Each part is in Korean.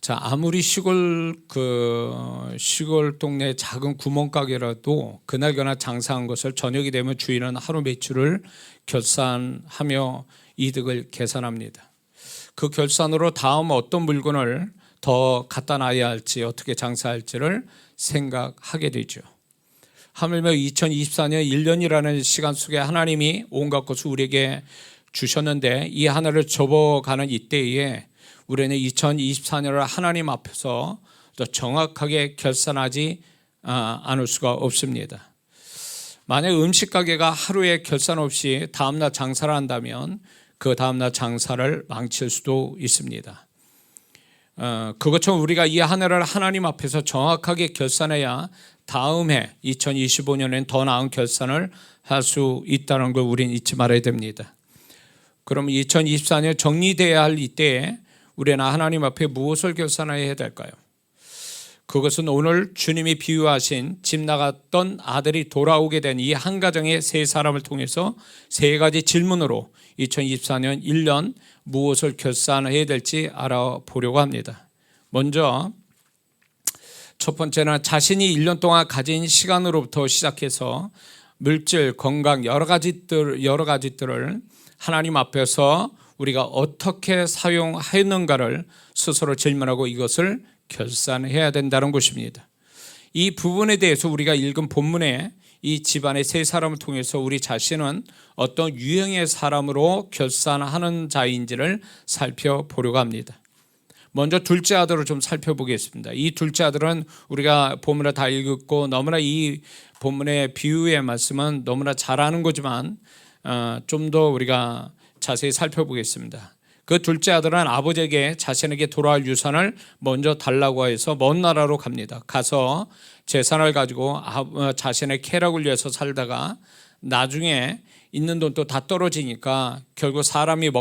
자, 아무리 시골 동네 작은 구멍가게라도 그날그날 장사한 것을 저녁이 되면 주인은 하루 매출을 결산하며 이득을 계산합니다. 그 결산으로 다음 어떤 물건을 더 갖다 놔야 할지, 어떻게 장사할지를 생각하게 되죠. 하물며 2024년 1년이라는 시간 속에 하나님이 온갖 것을 우리에게 주셨는데, 이 하나를 접어가는 이때에 우리는 2024년을 하나님 앞에서 더 정확하게 결산하지 않을 수가 없습니다. 만약 음식 가게가 하루에 결산 없이 다음날 장사를 한다면 그 다음날 장사를 망칠 수도 있습니다. 그것처럼 우리가 이 한 해를 하나님 앞에서 정확하게 결산해야 다음 해 2025년엔 더 나은 결산을 할 수 있다는 걸 우리는 잊지 말아야 됩니다. 그럼 2024년 정리되어야 할 이때에 우리는 하나님 앞에 무엇을 결산해야 될까요? 그것은 오늘 주님이 비유하신 집 나갔던 아들이 돌아오게 된 이 한 가정의 세 사람을 통해서 세 가지 질문으로 2024년 1년 무엇을 결산해야 될지 알아보려고 합니다. 먼저 첫 번째는 자신이 1년 동안 가진 시간으로부터 시작해서 물질, 건강 여러 가지들을 하나님 앞에서 우리가 어떻게 사용하였는가를 스스로 질문하고 이것을 결산해야 된다는 것입니다. 이 부분에 대해서 우리가 읽은 본문에 이 집안의 세 사람을 통해서 우리 자신은 어떤 유형의 사람으로 결산하는 자인지를 살펴보려고 합니다. 먼저 둘째 아들을 좀 살펴보겠습니다. 이 둘째 아들은 우리가 본문을 다 읽었고 너무나 이 본문의 비유의 말씀은 너무나 잘 아는 거지만 좀 더 우리가 자세히 살펴보겠습니다. 그 둘째 아들은 아버지에게 자신에게 돌아올 유산을 먼저 달라고 해서 먼 나라로 갑니다. 가서 재산을 가지고 자신의 쾌락을 위해서 살다가 나중에 있는 돈도 다 떨어지니까 결국 사람이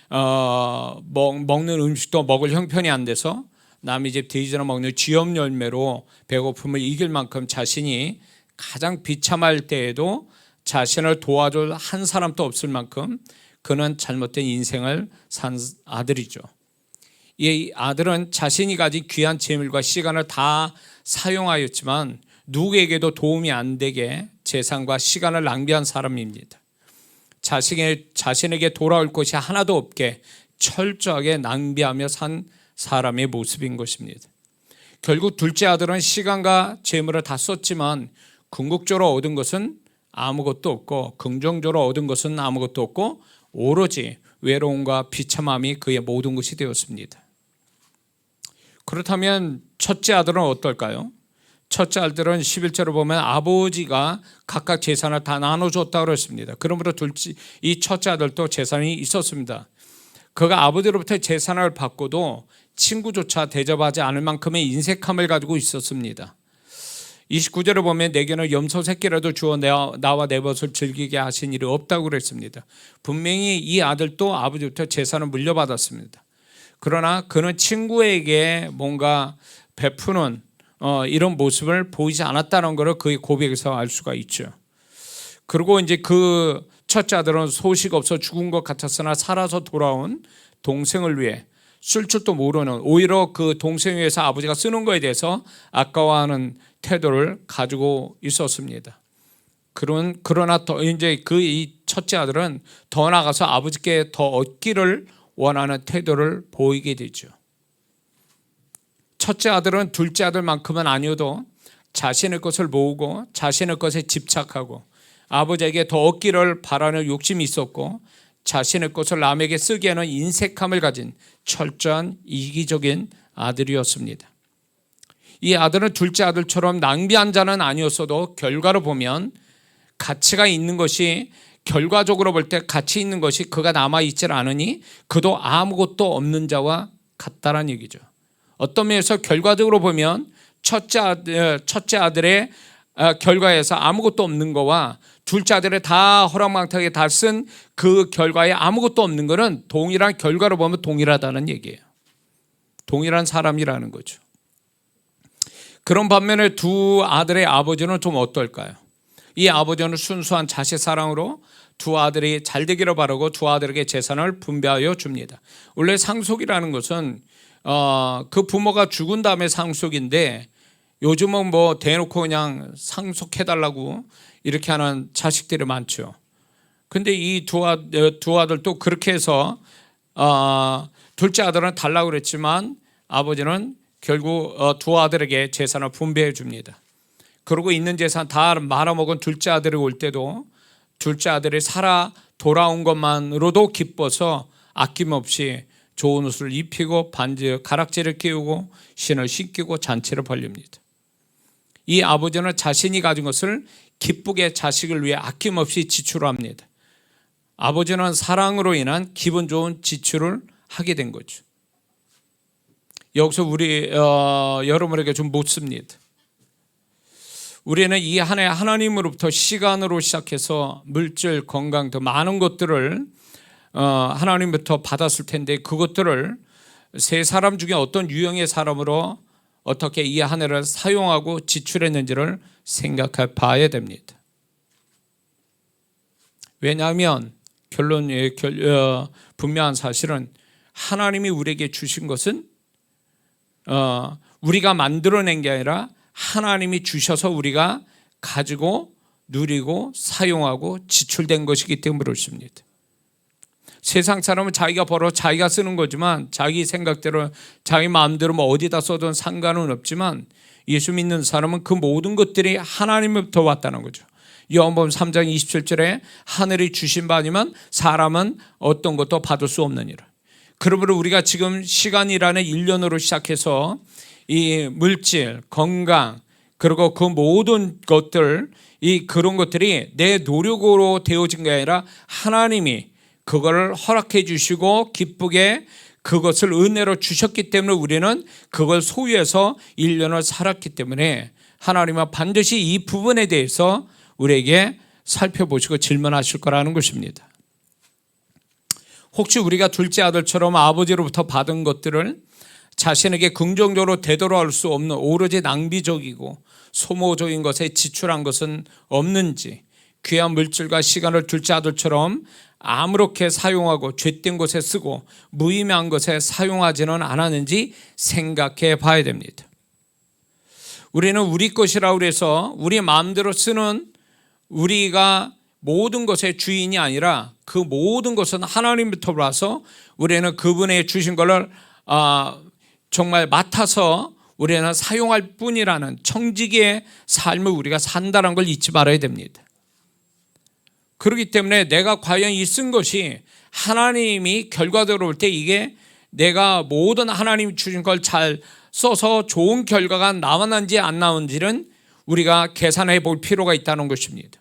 먹는 음식도 먹을 형편이 안 돼서 남의 집 돼지나 먹는 쥐염 열매로 배고픔을 이길 만큼 자신이 가장 비참할 때에도 자신을 도와줄 한 사람도 없을 만큼 그는 잘못된 인생을 산 아들이죠. 이 아들은 자신이 가진 귀한 재물과 시간을 다 사용하였지만 누구에게도 도움이 안 되게 재산과 시간을 낭비한 사람입니다. 자신에게 돌아올 것이 하나도 없게 철저하게 낭비하며 산 사람의 모습인 것입니다. 결국 둘째 아들은 시간과 재물을 다 썼지만 궁극적으로 얻은 것은 아무것도 없고 긍정적으로 얻은 것은 아무것도 없고 오로지 외로움과 비참함이 그의 모든 것이 되었습니다. 그렇다면 첫째 아들은 어떨까요? 첫째 아들은 11절을 보면 아버지가 각각 재산을 다 나눠줬다고 그랬습니다. 그러므로 이 첫째 아들도 재산이 있었습니다. 그가 아버지로부터 재산을 받고도 친구조차 대접하지 않을 만큼의 인색함을 가지고 있었습니다. 29절을 보면 내게는 염소 새끼라도 주어 나와 내 벗을 즐기게 하신 일이 없다고 그랬습니다. 분명히 이 아들도 아버지부터 재산을 물려받았습니다. 그러나 그는 친구에게 뭔가 베푸는 이런 모습을 보이지 않았다는 것을 그의 고백에서 알 수가 있죠. 그리고 이제 그 첫째 아들은 소식 없어 죽은 것 같았으나 살아서 돌아온 동생을 위해 쓸 줄도 모르는, 오히려 그 동생 위해서 아버지가 쓰는 거에 대해서 아까워하는 태도를 가지고 있었습니다. 그러나 더 이제 이 첫째 아들은 더 나아가서 아버지께 더 얻기를 원하는 태도를 보이게 되죠. 첫째 아들은 둘째 아들만큼은 아니어도 자신의 것을 모으고 자신의 것에 집착하고 아버지에게 더 얻기를 바라는 욕심이 있었고 자신의 것을 남에게 쓰기에는 인색함을 가진 철저한 이기적인 아들이었습니다. 이 아들은 둘째 아들처럼 낭비한 자는 아니었어도 결과로 보면 가치가 있는 것이, 결과적으로 볼 때 가치 있는 것이 그가 남아있질 않으니 그도 아무것도 없는 자와 같다라는 얘기죠. 어떤 면에서 결과적으로 보면 첫째 아들의 결과에서 아무것도 없는 거와 둘째 아들의 다 허락망탁하게 다 쓴 그 결과에 아무것도 없는 거는 동일한 결과로 보면 동일하다는 얘기예요. 동일한 사람이라는 거죠. 그런 반면에 두 아들의 아버지는 좀 어떨까요? 이 아버지는 순수한 자식 사랑으로 두 아들이 잘 되기를 바라고 두 아들에게 재산을 분배하여 줍니다. 원래 상속이라는 것은 그 부모가 죽은 다음에 상속인데 요즘은 뭐 대놓고 그냥 상속해달라고 이렇게 하는 자식들이 많죠. 근데 이 두 아들도 그렇게 해서 둘째 아들은 달라고 그랬지만 아버지는 결국 두 아들에게 재산을 분배해 줍니다. 그리고 있는 재산 다 말아먹은 둘째 아들이 올 때도 둘째 아들이 살아 돌아온 것만으로도 기뻐서 아낌없이 좋은 옷을 입히고 반지 가락지를 끼우고 신을 신기고 잔치를 벌립니다. 이 아버지는 자신이 가진 것을 기쁘게 자식을 위해 아낌없이 지출합니다. 아버지는 사랑으로 인한 기분 좋은 지출을 하게 된 거죠. 여기서 우리 여러분에게 좀 묻습니다. 우리는 이 한 해 하나님으로부터 시간으로 시작해서 물질, 건강 더 많은 것들을 하나님부터 받았을 텐데 그것들을 세 사람 중에 어떤 유형의 사람으로 어떻게 이 한 해를 사용하고 지출했는지를 생각해 봐야 됩니다. 왜냐하면 분명한 사실은 하나님이 우리에게 주신 것은 우리가 만들어낸 게 아니라 하나님이 주셔서 우리가 가지고 누리고 사용하고 지출된 것이기 때문에 그렇습니다. 세상 사람은 자기가 벌어 자기가 쓰는 거지만 자기 생각대로 자기 마음대로 뭐 어디다 써도 상관은 없지만 예수 믿는 사람은 그 모든 것들이 하나님부터 왔다는 거죠. 요한복음 3장 27절에 하늘이 주신 바 아니면 사람은 어떤 것도 받을 수 없느니라. 그러므로 우리가 지금 시간이라는 1년으로 시작해서 이 물질, 건강 그리고 그 모든 것들 그런 것들이 내 노력으로 되어진 게 아니라 하나님이 그거를 허락해 주시고 기쁘게 그것을 은혜로 주셨기 때문에 우리는 그걸 소유해서 1년을 살았기 때문에 하나님은 반드시 이 부분에 대해서 우리에게 살펴보시고 질문하실 거라는 것입니다. 혹시 우리가 둘째 아들처럼 아버지로부터 받은 것들을 자신에게 긍정적으로 되돌아올 수 없는 오로지 낭비적이고 소모적인 것에 지출한 것은 없는지, 귀한 물질과 시간을 둘째 아들처럼 아무렇게 사용하고 죄된 것에 쓰고 무의미한 것에 사용하지는 않았는지 생각해 봐야 됩니다. 우리는 우리 것이라고 해서 우리 마음대로 쓰는 우리가 모든 것의 주인이 아니라 그 모든 것은 하나님부터 와서 우리는 그분의 주신 것을 정말 맡아서 우리는 사용할 뿐이라는 청지기의 삶을 우리가 산다는 걸 잊지 말아야 됩니다. 그렇기 때문에 내가 과연 이 쓴 것이 하나님이 결과대로 올 때 이게 내가 모든 하나님이 주신 걸 잘 써서 좋은 결과가 나왔는지 안 나왔는지는 우리가 계산해 볼 필요가 있다는 것입니다.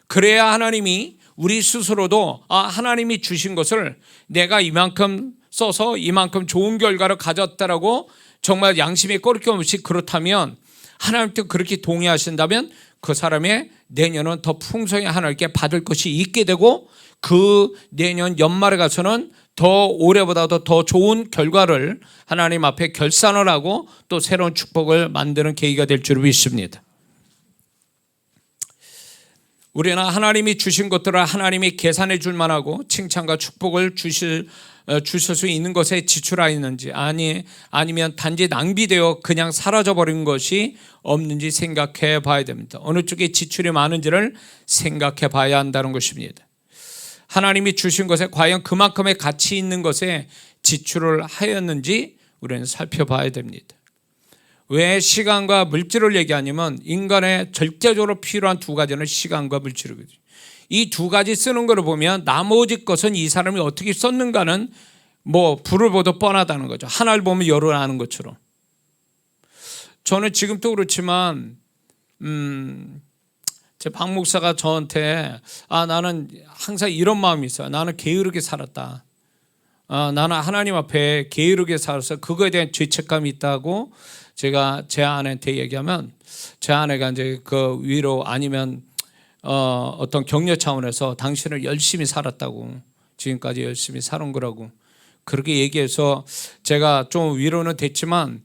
그래야 하나님이 우리 스스로도 하나님이 주신 것을 내가 이만큼 써서 이만큼 좋은 결과를 가졌다라고 정말 양심에 꺼리낌 없이 그렇다면 하나님도 그렇게 동의하신다면 그 사람의 내년은 더 풍성히 하나님께 받을 것이 있게 되고 그 내년 연말에 가서는 더 올해보다도 더 좋은 결과를 하나님 앞에 결산을 하고 또 새로운 축복을 만드는 계기가 될 줄 믿습니다. 우리는 하나님이 주신 것들을 하나님이 계산해 줄 만하고 칭찬과 축복을 주실 수 있는 것에 지출하였는지 아니면 단지 낭비되어 그냥 사라져버린 것이 없는지 생각해 봐야 됩니다. 어느 쪽에 지출이 많은지를 생각해 봐야 한다는 것입니다. 하나님이 주신 것에 과연 그만큼의 가치 있는 것에 지출을 하였는지 우리는 살펴봐야 됩니다. 왜 시간과 물질을 얘기하냐면 인간의 절대적으로 필요한 두 가지는 시간과 물질이거든요. 이 두 가지 쓰는 걸 보면 나머지 것은 이 사람이 어떻게 썼는가는 뭐 불을 보듯 뻔하다는 거죠. 하나를 보면 열을 아는 것처럼. 저는 지금도 그렇지만 제 박 목사가 저한테 나는 항상 이런 마음이 있어요. 나는 게으르게 살았다. 나는 하나님 앞에 게으르게 살아서 그거에 대한 죄책감이 있다고 제가 제 아내한테 얘기하면 제 아내가 이제 그 위로 아니면 어떤 격려 차원에서 당신은 열심히 살았다고 지금까지 열심히 살은 거라고 그렇게 얘기해서 제가 좀 위로는 됐지만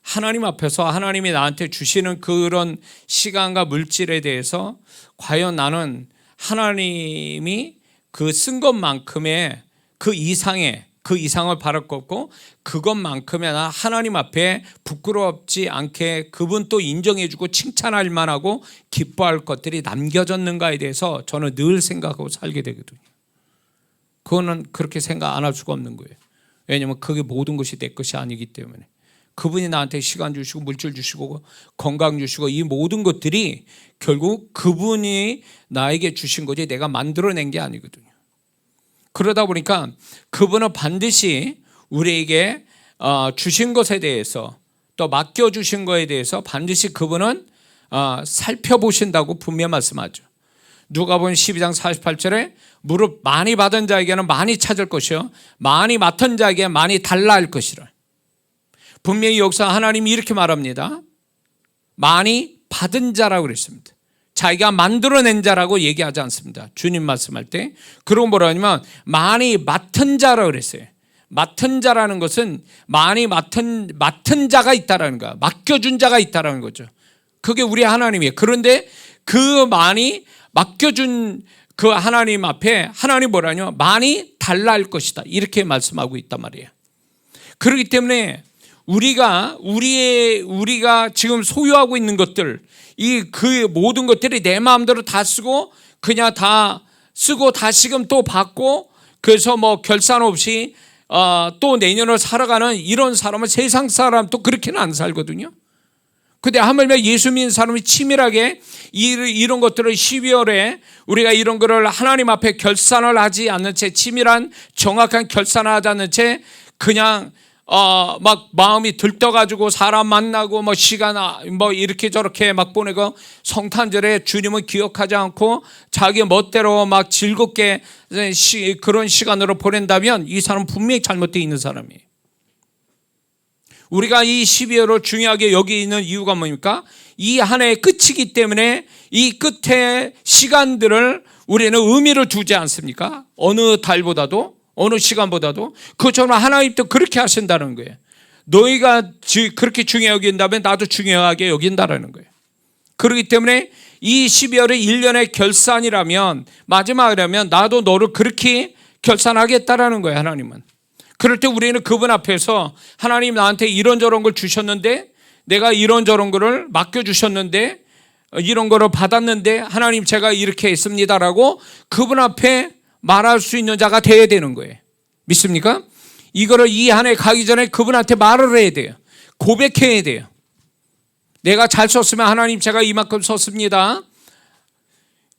하나님 앞에서 하나님이 나한테 주시는 그런 시간과 물질에 대해서 과연 나는 하나님이 그 쓴 것만큼의 그 이상의 그 이상을 바랄 것 없고 그것만큼이나 하나님 앞에 부끄럽지 않게 그분 또 인정해주고 칭찬할 만하고 기뻐할 것들이 남겨졌는가에 대해서 저는 늘 생각하고 살게 되거든요. 그거는 그렇게 생각 안 할 수가 없는 거예요. 왜냐하면 그게 모든 것이 내 것이 아니기 때문에. 그분이 나한테 시간 주시고 물질 주시고 건강 주시고 이 모든 것들이 결국 그분이 나에게 주신 거지 내가 만들어낸 게 아니거든요. 그러다 보니까 그분은 반드시 우리에게 주신 것에 대해서 또 맡겨주신 것에 대해서 반드시 그분은 살펴보신다고 분명히 말씀하죠. 누가복음 12장 48절에 무릇 많이 받은 자에게는 많이 찾을 것이요 많이 맡은 자에게 많이 달라 할 것이라. 분명히 여기서 하나님이 이렇게 말합니다. 많이 받은 자라고 그랬습니다. 자기가 만들어낸 자라고 얘기하지 않습니다. 주님 말씀할 때. 그리고 뭐라 하냐면 많이 맡은 자라고 그랬어요. 맡은 자라는 것은 많이 맡은 자가 있다라는 거야. 맡겨준 자가 있다라는 거죠. 그게 우리 하나님이에요. 그런데 그 많이 맡겨준 그 하나님 앞에 하나님 뭐라냐? 많이 달라 할 것이다. 이렇게 말씀하고 있단 말이에요. 그렇기 때문에 우리가 지금 소유하고 있는 것들, 그 모든 것들이 내 마음대로 다 쓰고 그냥 다 쓰고 다시금 또 받고 그래서 뭐 결산 없이 또 내년을 살아가는 이런 사람은 세상 사람 또 그렇게는 안 살거든요. 근데 하물며 예수 믿는 사람이 치밀하게 이런 것들을 12월에 우리가 이런 거를 하나님 앞에 결산을 하지 않는 채 치밀한 정확한 결산을 하지 않는 채 그냥 막 마음이 들떠가지고 사람 만나고 뭐 시간 뭐 이렇게 저렇게 막 보내고 성탄절에 주님을 기억하지 않고 자기 멋대로 막 즐겁게 그런 시간으로 보낸다면 이 사람은 분명히 잘못되어 있는 사람이에요. 우리가 이 12월을 중요하게 여기는 이유가 뭡니까? 이 한 해의 끝이기 때문에 이 끝의 시간들을 우리는 의미를 두지 않습니까? 어느 달보다도 어느 시간보다도. 그것처럼 하나님도 그렇게 하신다는 거예요. 너희가 그렇게 중요하게 여긴다면 나도 중요하게 여긴다라는 거예요. 그렇기 때문에 이 12월의 1년의 결산이라면 마지막이라면 나도 너를 그렇게 결산하겠다라는 거예요. 하나님은. 그럴 때 우리는 그분 앞에서 하나님 나한테 이런저런 걸 주셨는데 내가 이런저런 거를 맡겨주셨는데 이런 거를 받았는데 하나님 제가 이렇게 했습니다라고 그분 앞에 말할 수 있는 자가 되어야 되는 거예요. 믿습니까? 이거를 이 한 해 가기 전에 그분한테 말을 해야 돼요. 고백해야 돼요. 내가 잘 썼으면 하나님 제가 이만큼 썼습니다.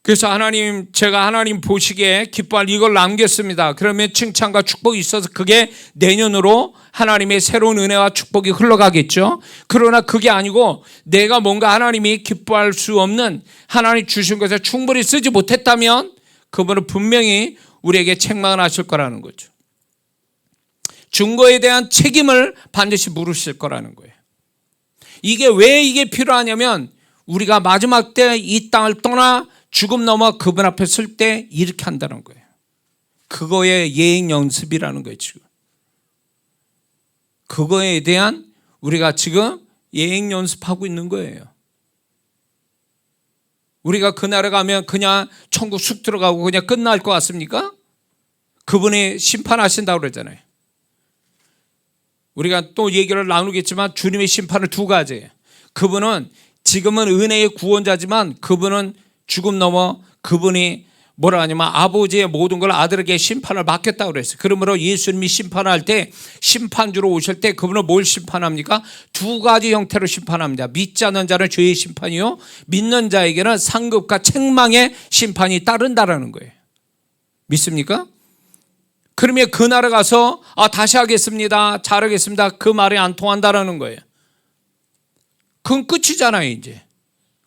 그래서 하나님 제가 하나님 보시기에 기뻐할 이걸 남겼습니다. 그러면 칭찬과 축복이 있어서 그게 내년으로 하나님의 새로운 은혜와 축복이 흘러가겠죠. 그러나 그게 아니고 내가 뭔가 하나님이 기뻐할 수 없는 하나님 주신 것에 충분히 쓰지 못했다면 그분은 분명히 우리에게 책망을 하실 거라는 거죠. 준 거에 대한 책임을 반드시 물으실 거라는 거예요. 이게 왜 이게 필요하냐면 우리가 마지막 때 이 땅을 떠나 죽음 넘어 그분 앞에 설 때 이렇게 한다는 거예요. 그거의 예행 연습이라는 거예요. 지금 그거에 대한 우리가 지금 예행 연습하고 있는 거예요. 우리가 그날에 가면 그냥 천국 쑥 들어가고 그냥 끝날 것 같습니까? 그분이 심판하신다고 그러잖아요. 우리가 또 얘기를 나누겠지만 주님의 심판은 두 가지예요. 그분은 지금은 은혜의 구원자지만 그분은 죽음 넘어 그분이 뭐라 하냐면 아버지의 모든 걸 아들에게 심판을 맡겼다고 그랬어요. 그러므로 예수님이 심판할 때 심판주로 오실 때 그분은 뭘 심판합니까? 두 가지 형태로 심판합니다. 믿지 않는 자는 죄의 심판이요 믿는 자에게는 상급과 책망의 심판이 따른다라는 거예요. 믿습니까? 그러면 그날에 가서 다시 하겠습니다. 잘하겠습니다. 그 말이 안 통한다라는 거예요. 그건 끝이잖아요. 이제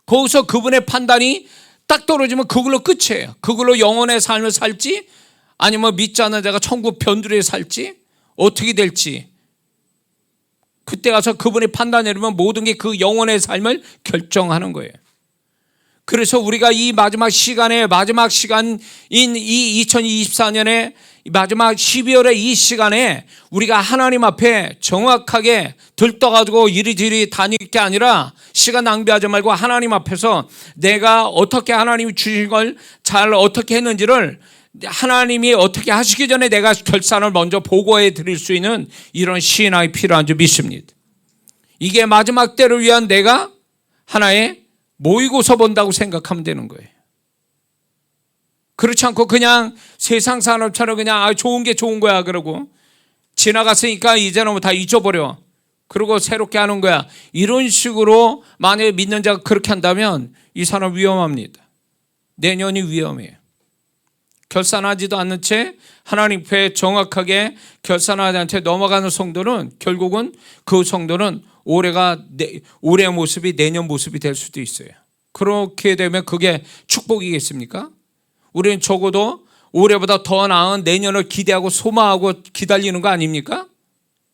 거기서 그분의 판단이 딱 떨어지면 그걸로 끝이에요. 그걸로 영혼의 삶을 살지 아니면 믿지 않는 자가 천국 변두리에 살지 어떻게 될지 그때 가서 그분이 판단 내리면 모든 게 그 영혼의 삶을 결정하는 거예요. 그래서 우리가 이 마지막 시간에 마지막 시간인 이 2024년에 마지막 12월의 이 시간에 우리가 하나님 앞에 정확하게 들떠가지고 이리저리 다닐 게 아니라 시간 낭비하지 말고 하나님 앞에서 내가 어떻게 하나님이 주신 걸 잘 어떻게 했는지를 하나님이 어떻게 하시기 전에 내가 결산을 먼저 보고해 드릴 수 있는 이런 신앙이 필요한 줄 믿습니다. 이게 마지막 때를 위한 내가 하나의 모의고사 본다고 생각하면 되는 거예요. 그렇지 않고 그냥 세상 사람처럼 그냥 좋은 게 좋은 거야 그러고 지나갔으니까 이제는 뭐 다 잊어버려. 그리고 새롭게 하는 거야. 이런 식으로 만약에 믿는 자가 그렇게 한다면 이 사람 위험합니다. 내년이 위험해요. 결산하지도 않는 채 하나님 앞에 정확하게 결산하지 않은 채 넘어가는 성도는 결국은 그 성도는 올해의 모습이 내년 모습이 될 수도 있어요. 그렇게 되면 그게 축복이겠습니까? 우리는 적어도 올해보다 더 나은 내년을 기대하고 소망하고 기다리는 거 아닙니까?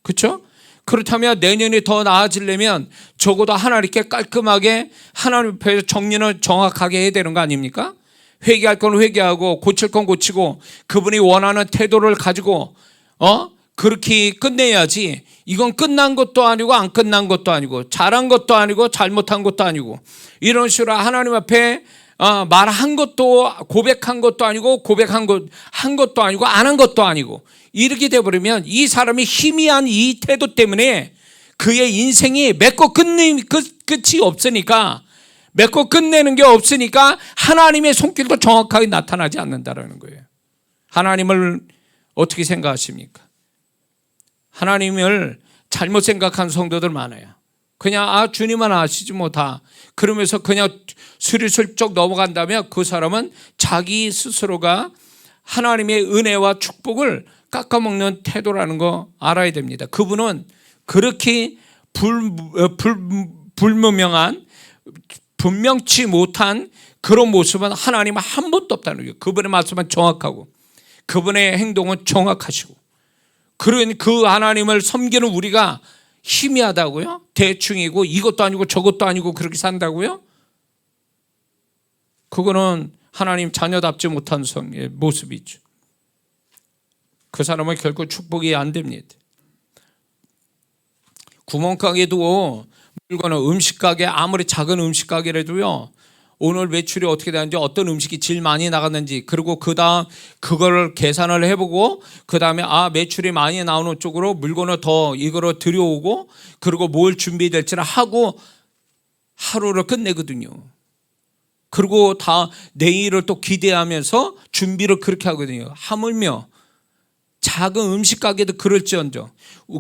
그렇죠? 그렇다면 내년이 더 나아지려면 적어도 하나님께 깔끔하게 하나님 앞에서 정리는 정확하게 해야 되는 거 아닙니까? 회개할 건 회개하고 고칠 건 고치고 그분이 원하는 태도를 가지고 그렇게 끝내야지. 이건 끝난 것도 아니고 안 끝난 것도 아니고 잘한 것도 아니고 잘못한 것도 아니고 이런 식으로 하나님 앞에 말한 것도 고백한 것도 아니고 한 것도 아니고 안 한 것도 아니고 이렇게 돼버리면 이 사람이 희미한 이 태도 때문에 그의 인생이 맺고 끝이 없으니까 맺고 끝내는 게 없으니까 하나님의 손길도 정확하게 나타나지 않는다라는 거예요. 하나님을 어떻게 생각하십니까? 하나님을 잘못 생각한 성도들 많아요. 그냥 주님만 아시지 뭐 다 그러면서 그냥 스리슬쩍 넘어간다면 그 사람은 자기 스스로가 하나님의 은혜와 축복을 깎아먹는 태도라는 거 알아야 됩니다. 그분은 그렇게 불분명한 분명치 못한 그런 모습은 하나님은 한 번도 없다는 거예요. 그분의 말씀은 정확하고 그분의 행동은 정확하시고 그런 그 하나님을 섬기는 우리가 희미하다고요? 대충이고 이것도 아니고 저것도 아니고 그렇게 산다고요? 그거는 하나님 자녀답지 못한 성의 모습이죠. 그 사람은 결코 축복이 안 됩니다. 구멍가게도 물건은 음식가게 아무리 작은 음식가게라도요. 오늘 매출이 어떻게 되는지 어떤 음식이 제일 많이 나갔는지 그리고 그 다음 그거를 계산을 해보고 그 다음에 매출이 많이 나오는 쪽으로 물건을 더 이거로 들여오고 그리고 뭘 준비될지를 하고 하루를 끝내거든요. 그리고 다 내일을 또 기대하면서 준비를 그렇게 하거든요. 하물며 작은 음식 가게도 그럴지언정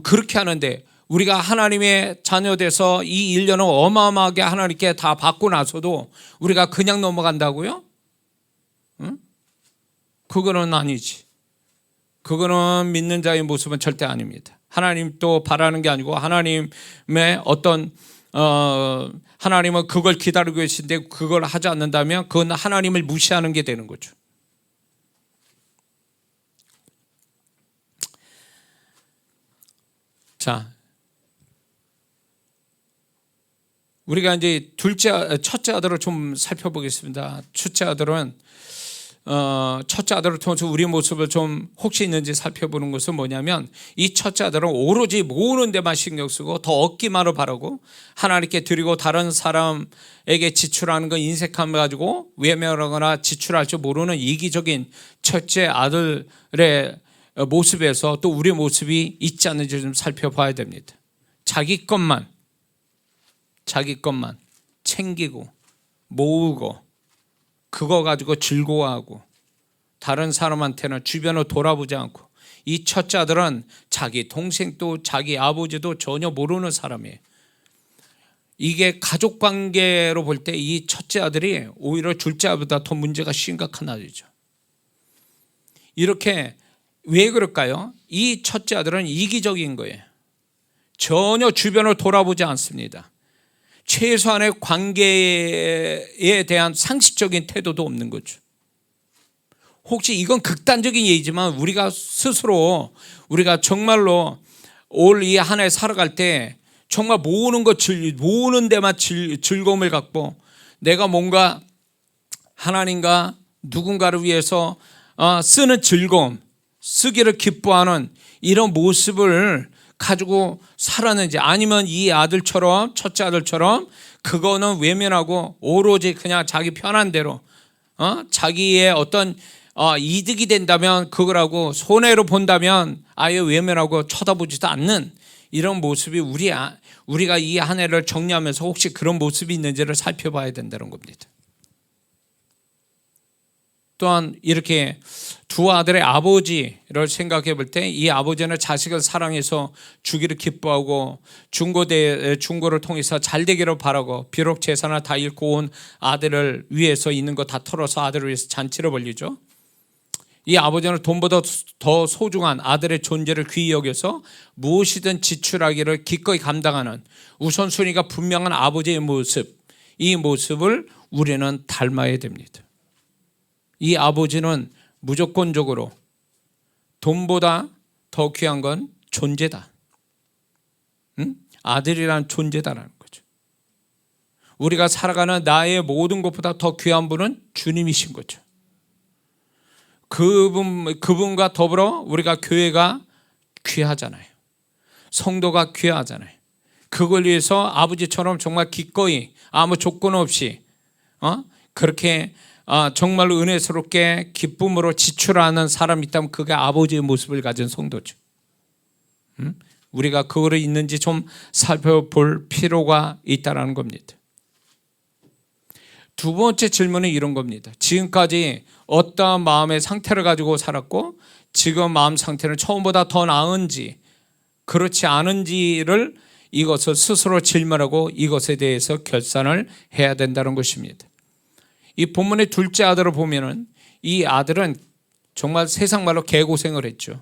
그렇게 하는데 우리가 하나님의 자녀 돼서 이 1년을 어마어마하게 하나님께 다 받고 나서도 우리가 그냥 넘어간다고요? 응? 그거는 아니지. 그거는 믿는 자의 모습은 절대 아닙니다. 하나님 또 바라는 게 아니고 하나님의 어떤 하나님은 그걸 기다리고 계신데 그걸 하지 않는다면 그건 하나님을 무시하는 게 되는 거죠. 자, 우리가 이제 첫째 아들을 좀 살펴보겠습니다. 첫째 아들을 통해서 우리 모습을 좀 혹시 있는지 살펴보는 것은 뭐냐면 이 첫째 아들은 오로지 모으는 데만 신경 쓰고 더 얻기만을 바라고 하나님께 드리고 다른 사람에게 지출하는 건 인색함을 가지고 외면하거나 지출할 줄 모르는 이기적인 첫째 아들의 모습에서 또 우리 모습이 있지 않는지 좀 살펴봐야 됩니다. 자기 것만 챙기고 모으고 그거 가지고 즐거워하고 다른 사람한테는 주변을 돌아보지 않고 이 첫째 아들은 자기 동생도 자기 아버지도 전혀 모르는 사람이에요. 이게 가족관계로 볼 때 이 첫째 아들이 오히려 둘째 아들보다 더 문제가 심각한 아들이죠. 이렇게 왜 그럴까요? 이 첫째 아들은 이기적인 거예요. 전혀 주변을 돌아보지 않습니다. 최소한의 관계에 대한 상식적인 태도도 없는 거죠. 혹시 이건 극단적인 예이지만 우리가 스스로 우리가 정말로 올 이 한 해 살아갈 때 정말 모으는 데만 즐거움을 갖고 내가 뭔가 하나님과 누군가를 위해서 쓰는 즐거움, 쓰기를 기뻐하는 이런 모습을 가지고 살았는지 아니면 이 아들처럼 첫째 아들처럼 그거는 외면하고 오로지 그냥 자기 편한 대로 자기의 어떤 이득이 된다면 그거라고 손해로 본다면 아예 외면하고 쳐다보지도 않는 이런 모습이 우리가 이 한 해를 정리하면서 혹시 그런 모습이 있는지를 살펴봐야 된다는 겁니다. 또한 이렇게 두 아들의 아버지를 생각해 볼 때 이 아버지는 자식을 사랑해서 주기를 기뻐하고 중고를 통해서 잘 되기를 바라고 비록 재산을 다 잃고 온 아들을 위해서 있는 거 다 털어서 아들을 위해서 잔치를 벌리죠. 이 아버지는 돈보다 더 소중한 아들의 존재를 귀히 여겨서 무엇이든 지출하기를 기꺼이 감당하는 우선순위가 분명한 아버지의 모습, 이 모습을 우리는 닮아야 됩니다. 이 아버지는 무조건적으로 돈보다 더 귀한 건 존재다. 아들이란 존재다라는 거죠. 우리가 살아가는 나의 모든 것보다 더 귀한 분은 주님이신 거죠. 그분과 더불어 우리가 교회가 귀하잖아요. 성도가 귀하잖아요. 그걸 위해서 아버지처럼 정말 기꺼이 아무 조건 없이 그렇게 정말로 은혜스럽게 기쁨으로 지출하는 사람이 있다면 그게 아버지의 모습을 가진 성도죠. 우리가 그거를 있는지 좀 살펴볼 필요가 있다는 겁니다. 두 번째 질문은 이런 겁니다. 지금까지 어떠한 마음의 상태를 가지고 살았고 지금 마음 상태는 처음보다 더 나은지 그렇지 않은지를 이것을 스스로 질문하고 이것에 대해서 결산을 해야 된다는 것입니다. 이 본문의 둘째 아들을 보면은 이 아들은 정말 세상 말로 개고생을 했죠.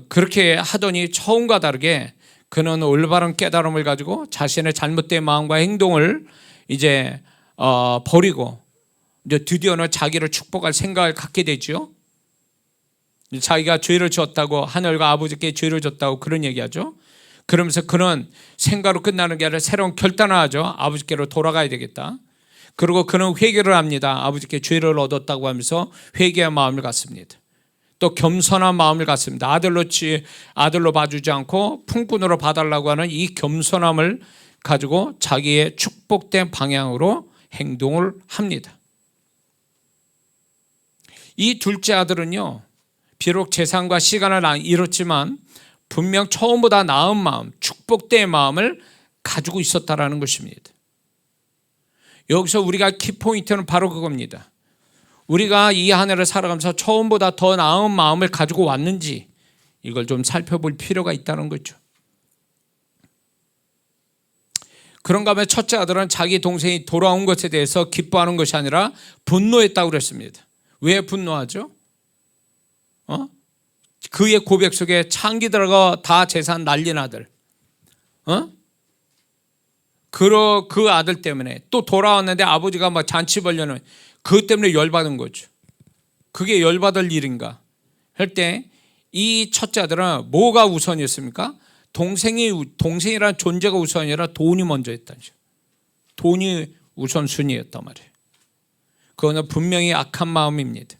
그렇게 하더니 처음과 다르게 그는 올바른 깨달음을 가지고 자신의 잘못된 마음과 행동을 이제 버리고 이제 드디어는 자기를 축복할 생각을 갖게 되죠. 자기가 죄를 지었다고 하늘과 아버지께 죄를 졌다고 그런 얘기하죠. 그러면서 그는 생각으로 끝나는 게 아니라 새로운 결단을 하죠. 아버지께로 돌아가야 되겠다. 그리고 그는 회개를 합니다. 아버지께 죄를 얻었다고 하면서 회개의 마음을 갖습니다. 또 겸손한 마음을 갖습니다. 아들로 봐주지 않고 품꾼으로 봐달라고 하는 이 겸손함을 가지고 자기의 축복된 방향으로 행동을 합니다. 이 둘째 아들은요, 비록 재산과 시간을 잃었지만 분명 처음보다 나은 마음, 축복된 마음을 가지고 있었다라는 것입니다. 여기서 우리가 키포인트는 바로 그겁니다. 우리가 이 한 해를 살아가면서 처음보다 더 나은 마음을 가지고 왔는지 이걸 좀 살펴볼 필요가 있다는 거죠. 그런가 하면 첫째 아들은 자기 동생이 돌아온 것에 대해서 기뻐하는 것이 아니라 분노했다고 그랬습니다. 왜 분노하죠? 그의 고백 속에 창기들과 다 재산 날린 아들, 그 아들 때문에 또 돌아왔는데 아버지가 막 잔치 벌려는 그것 때문에 열받은 거죠. 그게 열받을 일인가 할 때 이 첫째 아들은 뭐가 우선이었습니까? 동생이란 존재가 우선이 아니라 돈이 먼저였다는 거죠. 돈이 우선순위였단 말이에요. 그거는 분명히 악한 마음입니다.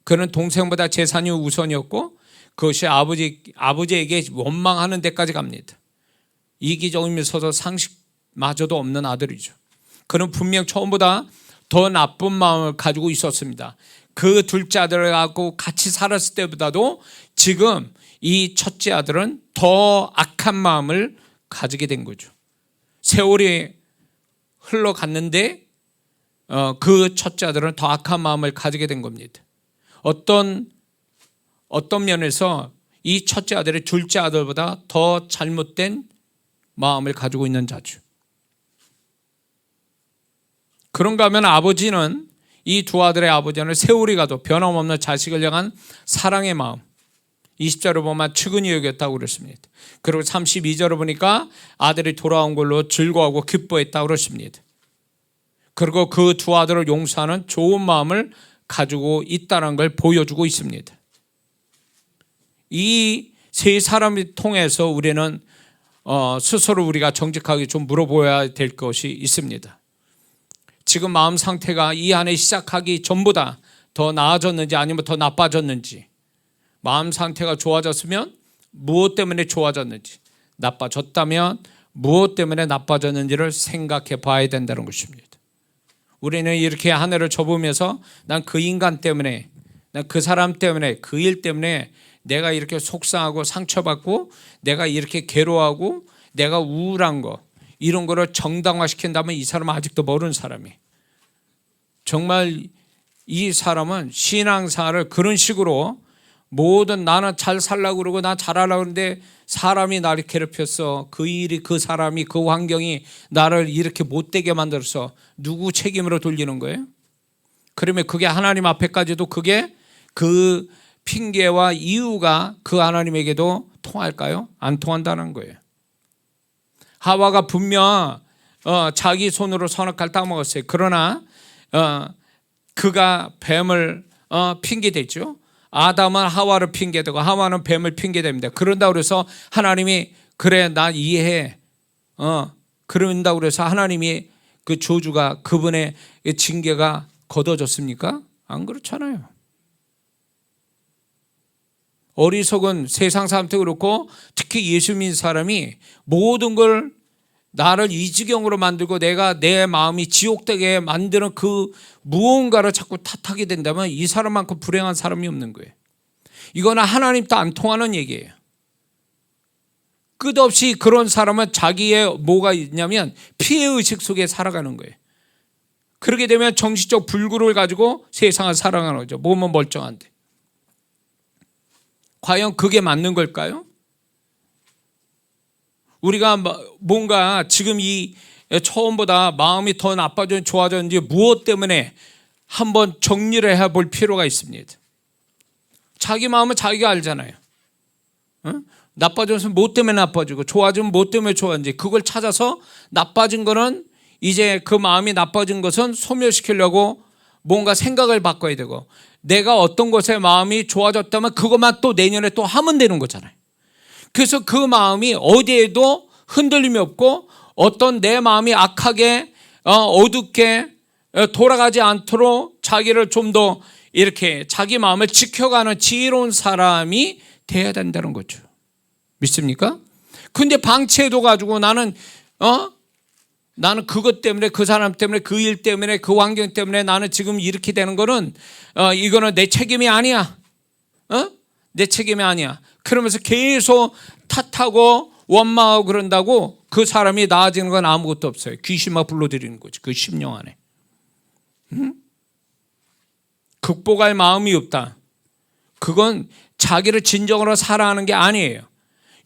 그는 동생보다 재산이 우선이었고 그것이 아버지에게 원망하는 데까지 갑니다. 이기적이면서도 상식마저도 없는 아들이죠. 그는 분명 처음보다 더 나쁜 마음을 가지고 있었습니다. 그 둘째 아들을 갖고 같이 살았을 때보다도 지금 이 첫째 아들은 더 악한 마음을 가지게 된 거죠. 세월이 흘러갔는데 그 첫째 아들은 더 악한 마음을 가지게 된 겁니다. 어떤 면에서 이 첫째 아들이 둘째 아들보다 더 잘못된 마음을 가지고 있는 자죠. 그런가 하면 아버지는 이 두 아들의 아버지는 세월이 가도 변함없는 자식을 향한 사랑의 마음, 20절을 보면 측은히 여겼다고 그랬습니다. 그리고 32절을 보니까 아들이 돌아온 걸로 즐거워하고 기뻐했다고 그랬습니다. 그리고 그 두 아들을 용서하는 좋은 마음을 가지고 있다는 걸 보여주고 있습니다. 이 세 사람을 통해서 우리는 스스로 우리가 정직하게 좀 물어보아야 될 것이 있습니다. 지금 마음 상태가 이 한 해 시작하기 전보다 더 나아졌는지 아니면 더 나빠졌는지, 마음 상태가 좋아졌으면 무엇 때문에 좋아졌는지, 나빠졌다면 무엇 때문에 나빠졌는지를 생각해 봐야 된다는 것입니다. 우리는 이렇게 한 해를 접으면서 난 그 인간 때문에 그 사람 때문에, 그 일 때문에 내가 이렇게 속상하고 상처받고 내가 이렇게 괴로워하고 내가 우울한 거, 이런 거를 정당화시킨다면 이 사람은 아직도 모르는 사람이. 정말 이 사람은 신앙생활을 그런 식으로 모든, 나는 잘 살려고 그러고 나 잘하려고 그러는데 사람이 나를 괴롭혔어. 그 일이, 그 사람이, 그 환경이 나를 이렇게 못되게 만들어서 누구 책임으로 돌리는 거예요? 그러면 그게 하나님 앞에까지도 그게 그 핑계와 이유가 그 하나님에게도 통할까요? 안 통한다는 거예요. 하와가 분명 자기 손으로 선악과를 따먹었어요. 그러나 그가 뱀을 핑계댔죠. 아담은 하와를 핑계대고 하와는 뱀을 핑계댑니다. 그런다고 그래서 하나님이 그래 나 이해해 그런다고 그래서 하나님이 그 저주가, 그분의 징계가 거둬졌습니까? 안 그렇잖아요. 어리석은 세상 사람도 그렇고 특히 예수 믿는 사람이 모든 걸 나를 이 지경으로 만들고 내가 내 마음이 지옥되게 만드는 그 무언가를 자꾸 탓하게 된다면 이 사람만큼 불행한 사람이 없는 거예요. 이거는 하나님도 안 통하는 얘기예요. 끝없이 그런 사람은 자기의 뭐가 있냐면 피해의식 속에 살아가는 거예요. 그렇게 되면 정신적 불구를 가지고 세상을 살아가는 거죠. 몸은 멀쩡한데. 과연 그게 맞는 걸까요? 우리가 뭔가 지금 이 처음보다 마음이 더 나빠졌는지 좋아졌는지 무엇 때문에 한번 정리를 해볼 필요가 있습니다. 자기 마음은 자기가 알잖아요. 나빠져서 뭐 때문에 나빠지고 좋아지면 뭐 때문에 좋아지는지 그걸 찾아서 나빠진 거는 이제 그 마음이 나빠진 것은 소멸시키려고 뭔가 생각을 바꿔야 되고 내가 어떤 것에 마음이 좋아졌다면 그것만 또 내년에 또 하면 되는 거잖아요. 그래서 그 마음이 어디에도 흔들림이 없고 어떤 내 마음이 악하게 어둡게 돌아가지 않도록 자기를 좀 더 이렇게 자기 마음을 지켜가는 지혜로운 사람이 돼야 된다는 거죠. 믿습니까? 근데 방치해둬 가지고 나는 그것 때문에 그 사람 때문에 그 일 때문에 그 환경 때문에 나는 지금 이렇게 되는 거는 이거는 내 책임이 아니야. 내 책임이 아니야. 그러면서 계속 탓하고 원망하고 그런다고 그 사람이 나아지는 건 아무것도 없어요. 귀신만 불러들이는 거지. 그 심령 안에. 극복할 마음이 없다. 그건 자기를 진정으로 사랑하는 게 아니에요.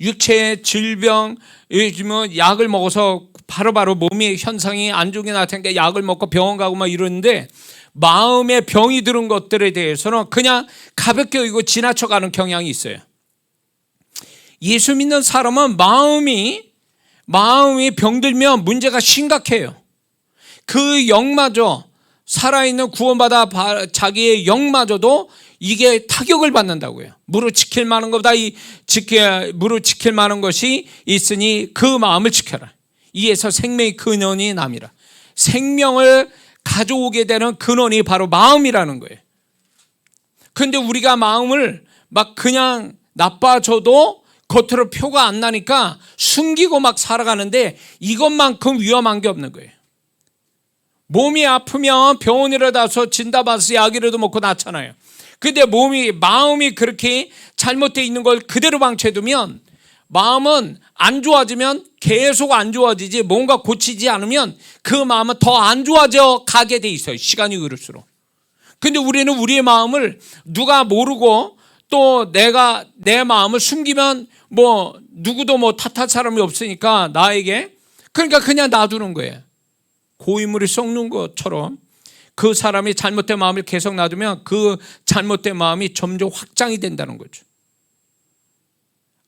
육체의 질병, 요즘은 약을 먹어서 바로바로 몸의 현상이 안 좋게 나타나니까 약을 먹고 병원 가고 막 이러는데 마음에 병이 들은 것들에 대해서는 그냥 가볍게 여기고 지나쳐가는 경향이 있어요. 예수 믿는 사람은 마음이 병들면 문제가 심각해요. 그 영마저 살아있는 구원받아 자기의 영마저도 이게 타격을 받는다고요. 무릇 지킬 만한 것보다 무릇 지킬 만한 것이 있으니 그 마음을 지켜라. 이에서 생명의 근원이 남이라. 생명을 가져오게 되는 근원이 바로 마음이라는 거예요. 그런데 우리가 마음을 막 그냥 나빠져도 겉으로 표가 안 나니까 숨기고 막 살아가는데 이것만큼 위험한 게 없는 거예요. 몸이 아프면 병원이라도 가서 진단받아서 약이라도 먹고 낫잖아요. 근데 마음이 그렇게 잘못되어 있는 걸 그대로 방치해두면 마음은 안 좋아지면 계속 안 좋아지지 뭔가 고치지 않으면 그 마음은 더 안 좋아져 가게 돼 있어요. 시간이 흐를수록. 근데 우리는 우리의 마음을 누가 모르고 또 내가 내 마음을 숨기면 누구도 탓할 사람이 없으니까 나에게 그러니까 그냥 놔두는 거예요. 고인물이 썩는 것처럼 그 사람이 잘못된 마음을 계속 놔두면 그 잘못된 마음이 점점 확장이 된다는 거죠.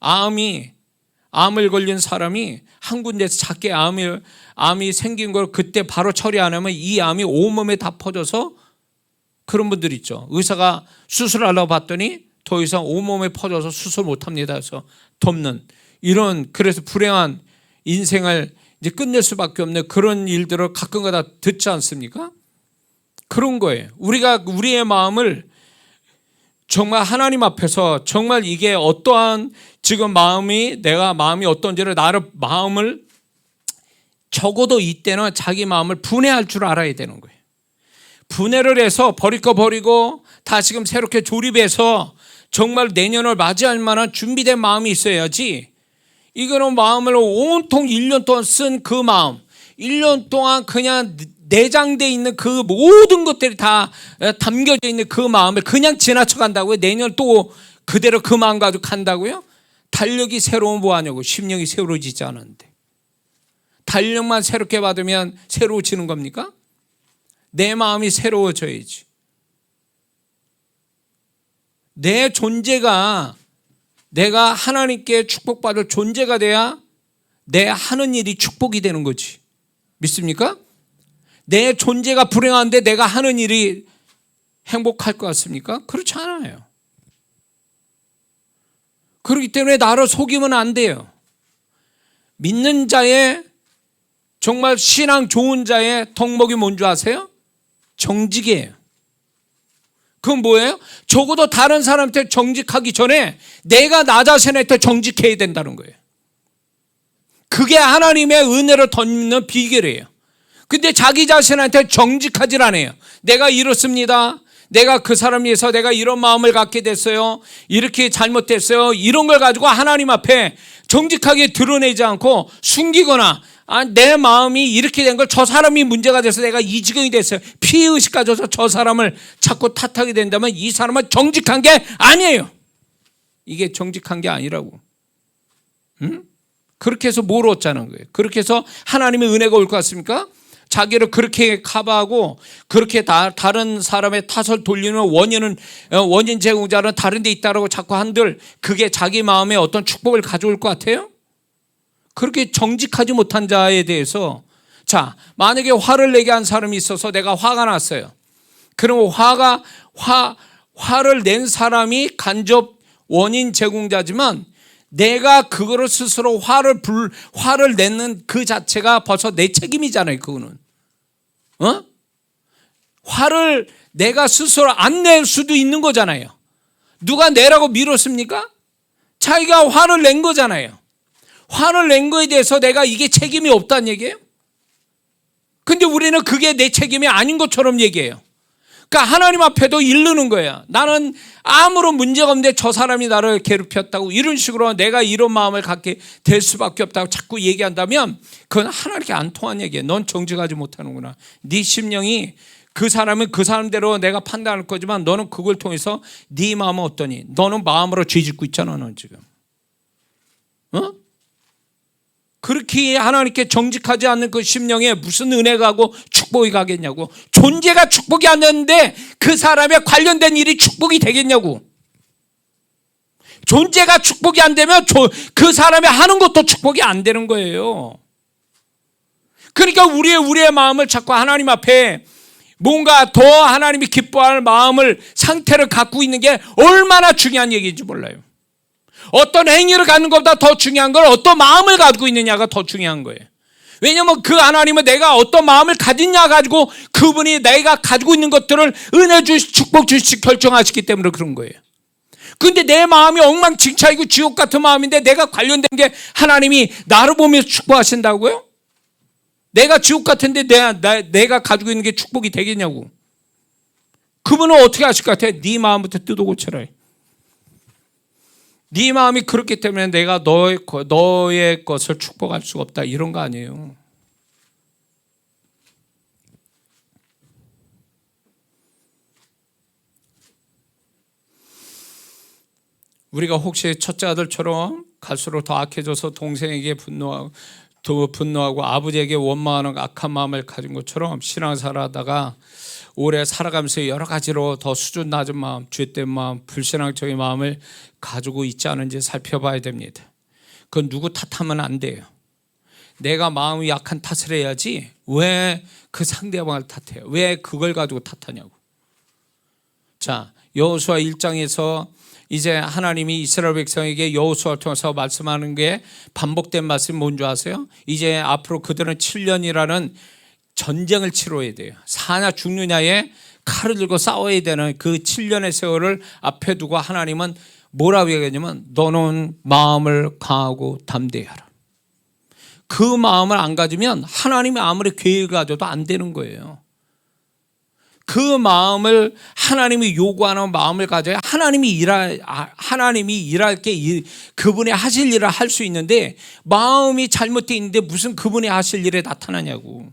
암을 걸린 사람이 한 군데에서 작게 암이 생긴 걸 그때 바로 처리 안 하면 이 암이 온몸에 다 퍼져서 그런 분들 있죠. 의사가 수술하려고 봤더니 더 이상 온몸에 퍼져서 수술 못합니다 해서 덮는 그래서 불행한 인생을 이제 끝낼 수밖에 없는 그런 일들을 가끔가다 듣지 않습니까? 그런 거예요. 우리가 우리의 마음을 정말 하나님 앞에서 정말 이게 어떠한 지금 내가 마음이 어떤지를 마음을 적어도 이때는 자기 마음을 분해할 줄 알아야 되는 거예요. 분해를 해서 버릴 거 버리고 다시금 새롭게 조립해서 정말 내년을 맞이할 만한 준비된 마음이 있어야지, 이거는 마음을 온통 1년 동안 쓴 그 마음, 1년 동안 그냥 내장되어 있는 그 모든 것들이 다 담겨져 있는 그 마음을 그냥 지나쳐 간다고요? 내년 또 그대로 그 마음 가지고 간다고요? 달력이 새로운 뭐 하냐고. 심령이 새로워지지 않았는데. 달력만 새롭게 받으면 새로워지는 겁니까? 내 마음이 새로워져야지. 내 존재가, 내가 하나님께 축복받을 존재가 돼야 내 하는 일이 축복이 되는 거지. 믿습니까? 내 존재가 불행한데 내가 하는 일이 행복할 것 같습니까? 그렇지 않아요. 그렇기 때문에 나를 속이면 안 돼요. 믿는 자의, 정말 신앙 좋은 자의 덕목이 뭔지 아세요? 정직이에요. 그건 뭐예요? 적어도 다른 사람한테 정직하기 전에 내가 나 자신한테 정직해야 된다는 거예요. 그게 하나님의 은혜를 덮는 비결이에요. 근데 자기 자신한테 정직하질 않아요. 내가 이렇습니다. 내가 그 사람 위해서 내가 이런 마음을 갖게 됐어요. 이렇게 잘못됐어요. 이런 걸 가지고 하나님 앞에 정직하게 드러내지 않고 숨기거나, 내 마음이 이렇게 된 걸 저 사람이 문제가 돼서 내가 이 지경이 됐어요. 피해의식 가져서 저 사람을 자꾸 탓하게 된다면 이 사람은 정직한 게 아니에요. 이게 정직한 게 아니라고. 응? 그렇게 해서 뭘 얻자는 거예요? 그렇게 해서 하나님의 은혜가 올 것 같습니까? 자기를 그렇게 커버하고 그렇게 다른 사람의 탓을 돌리는 원인 제공자는 다른 데 있다라고 자꾸 한들 그게 자기 마음에 어떤 축복을 가져올 것 같아요? 그렇게 정직하지 못한 자에 대해서, 자, 만약에 화를 내게 한 사람이 있어서 내가 화가 났어요. 그러면 화를 낸 사람이 간접 원인 제공자지만 내가 그거를 스스로 화를 내는 그 자체가 벌써 내 책임이잖아요. 그거는. 화를 내가 스스로 안 낼 수도 있는 거잖아요. 누가 내라고 밀었습니까? 자기가 화를 낸 거잖아요. 화를 낸 거에 대해서 내가 이게 책임이 없다는 얘기예요? 근데 우리는 그게 내 책임이 아닌 것처럼 얘기해요. 그러니까 하나님 앞에도 이르는 거예요. 나는 아무런 문제가 없는데 저 사람이 나를 괴롭혔다고, 이런 식으로 내가 이런 마음을 갖게 될 수밖에 없다고 자꾸 얘기한다면 그건 하나님께 안 통한 얘기예요. 넌 정직하지 못하는구나. 네 심령이, 그 사람은 그 사람대로 내가 판단할 거지만 너는 그걸 통해서 네 마음은 어떠니? 너는 마음으로 죄짓고 있잖아. 넌 지금. 그렇게 하나님께 정직하지 않는 그 심령에 무슨 은혜가 가고 축복이 가겠냐고. 존재가 축복이 안 되는데 그 사람에 관련된 일이 축복이 되겠냐고. 존재가 축복이 안 되면 그 사람이 하는 것도 축복이 안 되는 거예요. 그러니까 우리의 마음을 자꾸 하나님 앞에 뭔가 더 하나님이 기뻐할 마음을, 상태를 갖고 있는 게 얼마나 중요한 얘기인지 몰라요. 어떤 행위를 갖는 것보다 더 중요한 건 어떤 마음을 가지고 있느냐가 더 중요한 거예요. 왜냐하면 그 하나님은 내가 어떤 마음을 가지냐 가지고 그분이 내가 가지고 있는 것들을 은혜 주시, 축복 주시 결정하시기 때문에 그런 거예요. 근데 내 마음이 엉망진창이고 지옥 같은 마음인데 내가 관련된 게 하나님이 나를 보면서 축복하신다고요? 내가 지옥 같은데 내가 가지고 있는 게 축복이 되겠냐고. 그분은 어떻게 하실 것 같아? 네 마음부터 뜯어 고쳐라. 네 마음이 그렇기 때문에 내가 너의 것을 축복할 수가 없다, 이런 거 아니에요. 우리가 혹시 첫째 아들처럼 갈수록 더 악해져서 동생에게 분노하고 아버지에게 원망하는 악한 마음을 가진 것처럼 신앙생활 하다가 오래 살아가면서 여러 가지로 더 수준 낮은 마음, 죄된 마음, 불신앙적인 마음을 가지고 있지 않은지 살펴봐야 됩니다. 그건 누구 탓하면 안 돼요. 내가 마음이 약한 탓을 해야지 왜 그 상대방을 탓해요? 왜 그걸 가지고 탓하냐고. 자, 여호수아 1장에서 이제 하나님이 이스라엘 백성에게 여호수아를 통해서 말씀하는 게 반복된 말씀이 뭔지 아세요? 이제 앞으로 그들은 7년이라는 전쟁을 치러야 돼요. 사냐 죽느냐에 칼을 들고 싸워야 되는 그 7년의 세월을 앞에 두고 하나님은 뭐라고 얘기하냐면 너는 마음을 강하고 담대하라. 그 마음을 안 가지면 하나님이 아무리 계획을 가져도 안 되는 거예요. 그 마음을 하나님이 요구하는 마음을 가져야 하나님이 일할 게 그분이 하실 일을 할 수 있는데 마음이 잘못되어 있는데 무슨 그분이 하실 일에 나타나냐고.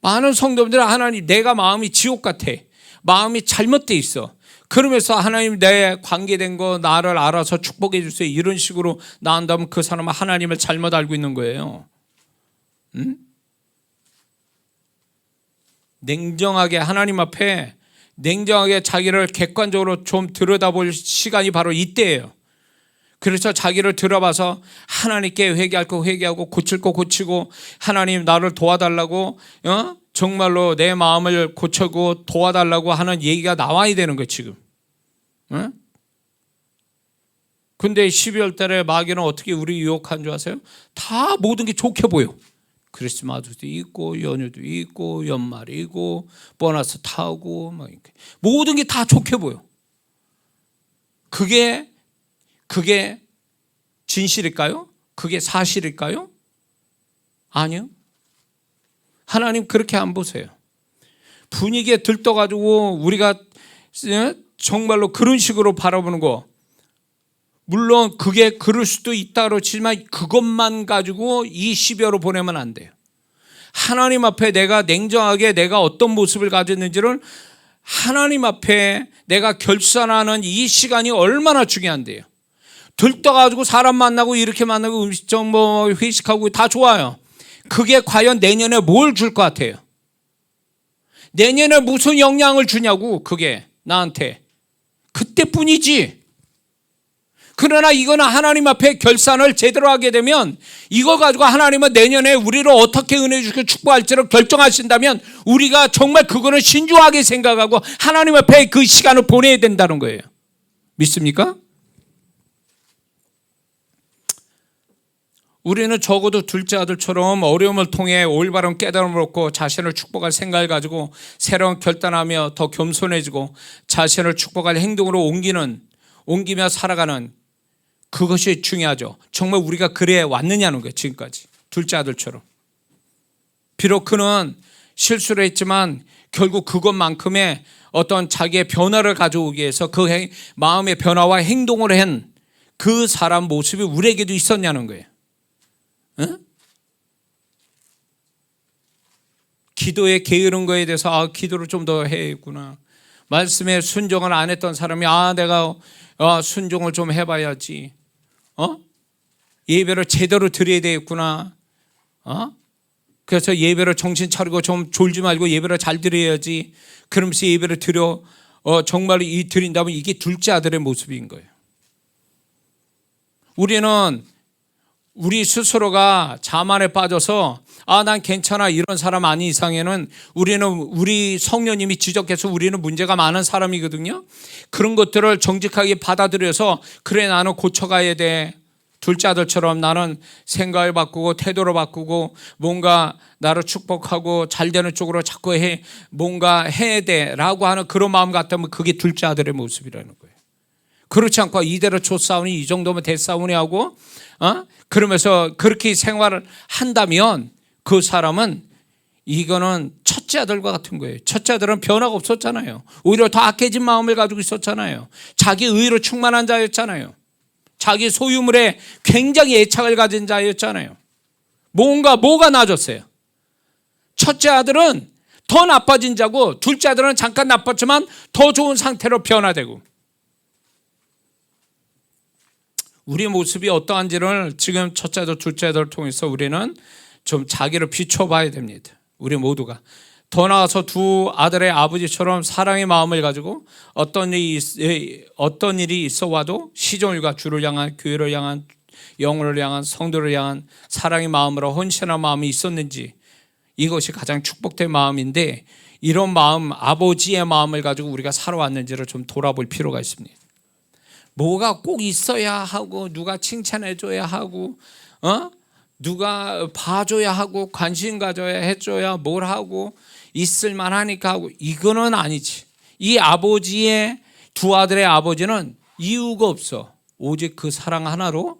많은 성도들은 하나님 내가 마음이 지옥 같아. 마음이 잘못되어 있어. 그러면서 하나님 내 관계된 거 나를 알아서 축복해 주세요. 이런 식으로 나온다면 그 사람은 하나님을 잘못 알고 있는 거예요. 냉정하게 하나님 앞에 냉정하게 자기를 객관적으로 좀 들여다볼 시간이 바로 이때예요. 그래서 자기를 들어봐서 하나님께 회개할 거 회개하고 고칠 거 고치고 하나님 나를 도와달라고 정말로 내 마음을 고치고 도와달라고 하는 얘기가 나와야 되는 거예요 지금. 근데 12월 달에 마귀는 어떻게 우리 유혹한 줄 아세요? 다 모든 게 좋게 보여. 크리스마스도 있고 연휴도 있고 연말이고 보너스 타고 막 이렇게 모든 게 다 좋게 보여. 그게 진실일까요? 그게 사실일까요? 아니요. 하나님 그렇게 안 보세요. 분위기에 들떠가지고 우리가 정말로 그런 식으로 바라보는 거, 물론 그게 그럴 수도 있다고 치지만 그것만 가지고 이 12월을 보내면 안 돼요. 하나님 앞에 내가 냉정하게 내가 어떤 모습을 가졌는지를 하나님 앞에 내가 결산하는 이 시간이 얼마나 중요한데요. 들떠가지고 사람 만나고 이렇게 만나고 음식점 뭐 회식하고 다 좋아요. 그게 과연 내년에 뭘 줄 것 같아요? 내년에 무슨 영향을 주냐고. 그게 나한테 그때뿐이지. 그러나 이거는 하나님 앞에 결산을 제대로 하게 되면 이거 가지고 하나님은 내년에 우리를 어떻게 은혜 주시고 축복할지를 결정하신다면 우리가 정말 그거는 신중하게 생각하고 하나님 앞에 그 시간을 보내야 된다는 거예요. 믿습니까? 우리는 적어도 둘째 아들처럼 어려움을 통해 올바른 깨달음을 얻고 자신을 축복할 생각을 가지고 새로운 결단하며 더 겸손해지고 자신을 축복할 행동으로 옮기며 살아가는 그것이 중요하죠. 정말 우리가 그래 왔느냐는 거예요. 지금까지 둘째 아들처럼. 비록 그는 실수를 했지만 결국 그것만큼의 어떤 자기의 변화를 가져오기 위해서 그 마음의 변화와 행동을 한 그 사람 모습이 우리에게도 있었냐는 거예요. 응? 기도에 게으른 거에 대해서 기도를 좀 더 해야겠구나. 말씀에 순종을 안 했던 사람이 내가 순종을 좀 해봐야지. 예배를 제대로 드려야 되겠구나. 그래서 예배를 정신 차리고 좀 졸지 말고 예배를 잘 드려야지. 그러면서 예배를 드려 정말 드린다면 이게 둘째 아들의 모습인 거예요. 우리는 우리 스스로가 자만에 빠져서 난 괜찮아 이런 사람 아닌 이상에는 우리 성령님이 지적해서 우리는 문제가 많은 사람이거든요. 그런 것들을 정직하게 받아들여서 그래 나는 고쳐가야 돼. 둘째 아들처럼 나는 생각을 바꾸고 태도를 바꾸고 뭔가 나를 축복하고 잘 되는 쪽으로 자꾸 뭔가 해야 돼라고 하는 그런 마음 같다면 그게 둘째 아들의 모습이라는 거예요. 그렇지 않고 이대로 쫓싸우니 이 정도면 됐사오니 하고 그러면서 그렇게 생활을 한다면 그 사람은 이거는 첫째 아들과 같은 거예요. 첫째 아들은 변화가 없었잖아요. 오히려 더 악해진 마음을 가지고 있었잖아요. 자기 의로 충만한 자였잖아요. 자기 소유물에 굉장히 애착을 가진 자였잖아요. 뭐가 나아졌어요? 첫째 아들은 더 나빠진 자고 둘째 아들은 잠깐 나빴지만 더 좋은 상태로 변화되고. 우리의 모습이 어떠한지를 지금 첫째 아들, 둘째 아들을 통해서 우리는 좀 자기를 비춰봐야 됩니다. 우리 모두가. 더 나아가서 두 아들의 아버지처럼 사랑의 마음을 가지고 어떤 일이 있어 와도 시종일관 주를 향한, 교회를 향한, 영혼을 향한, 성도를 향한 사랑의 마음으로 헌신한 마음이 있었는지, 이것이 가장 축복된 마음인데 이런 마음, 아버지의 마음을 가지고 우리가 살아왔는지를 좀 돌아볼 필요가 있습니다. 뭐가 꼭 있어야 하고 누가 칭찬해줘야 하고 누가 봐줘야 하고 관심 가져야 해줘야 뭘 하고 있을만 하니까 하고, 이거는 아니지. 이 아버지의 두 아들의 아버지는 이유가 없어. 오직 그 사랑 하나로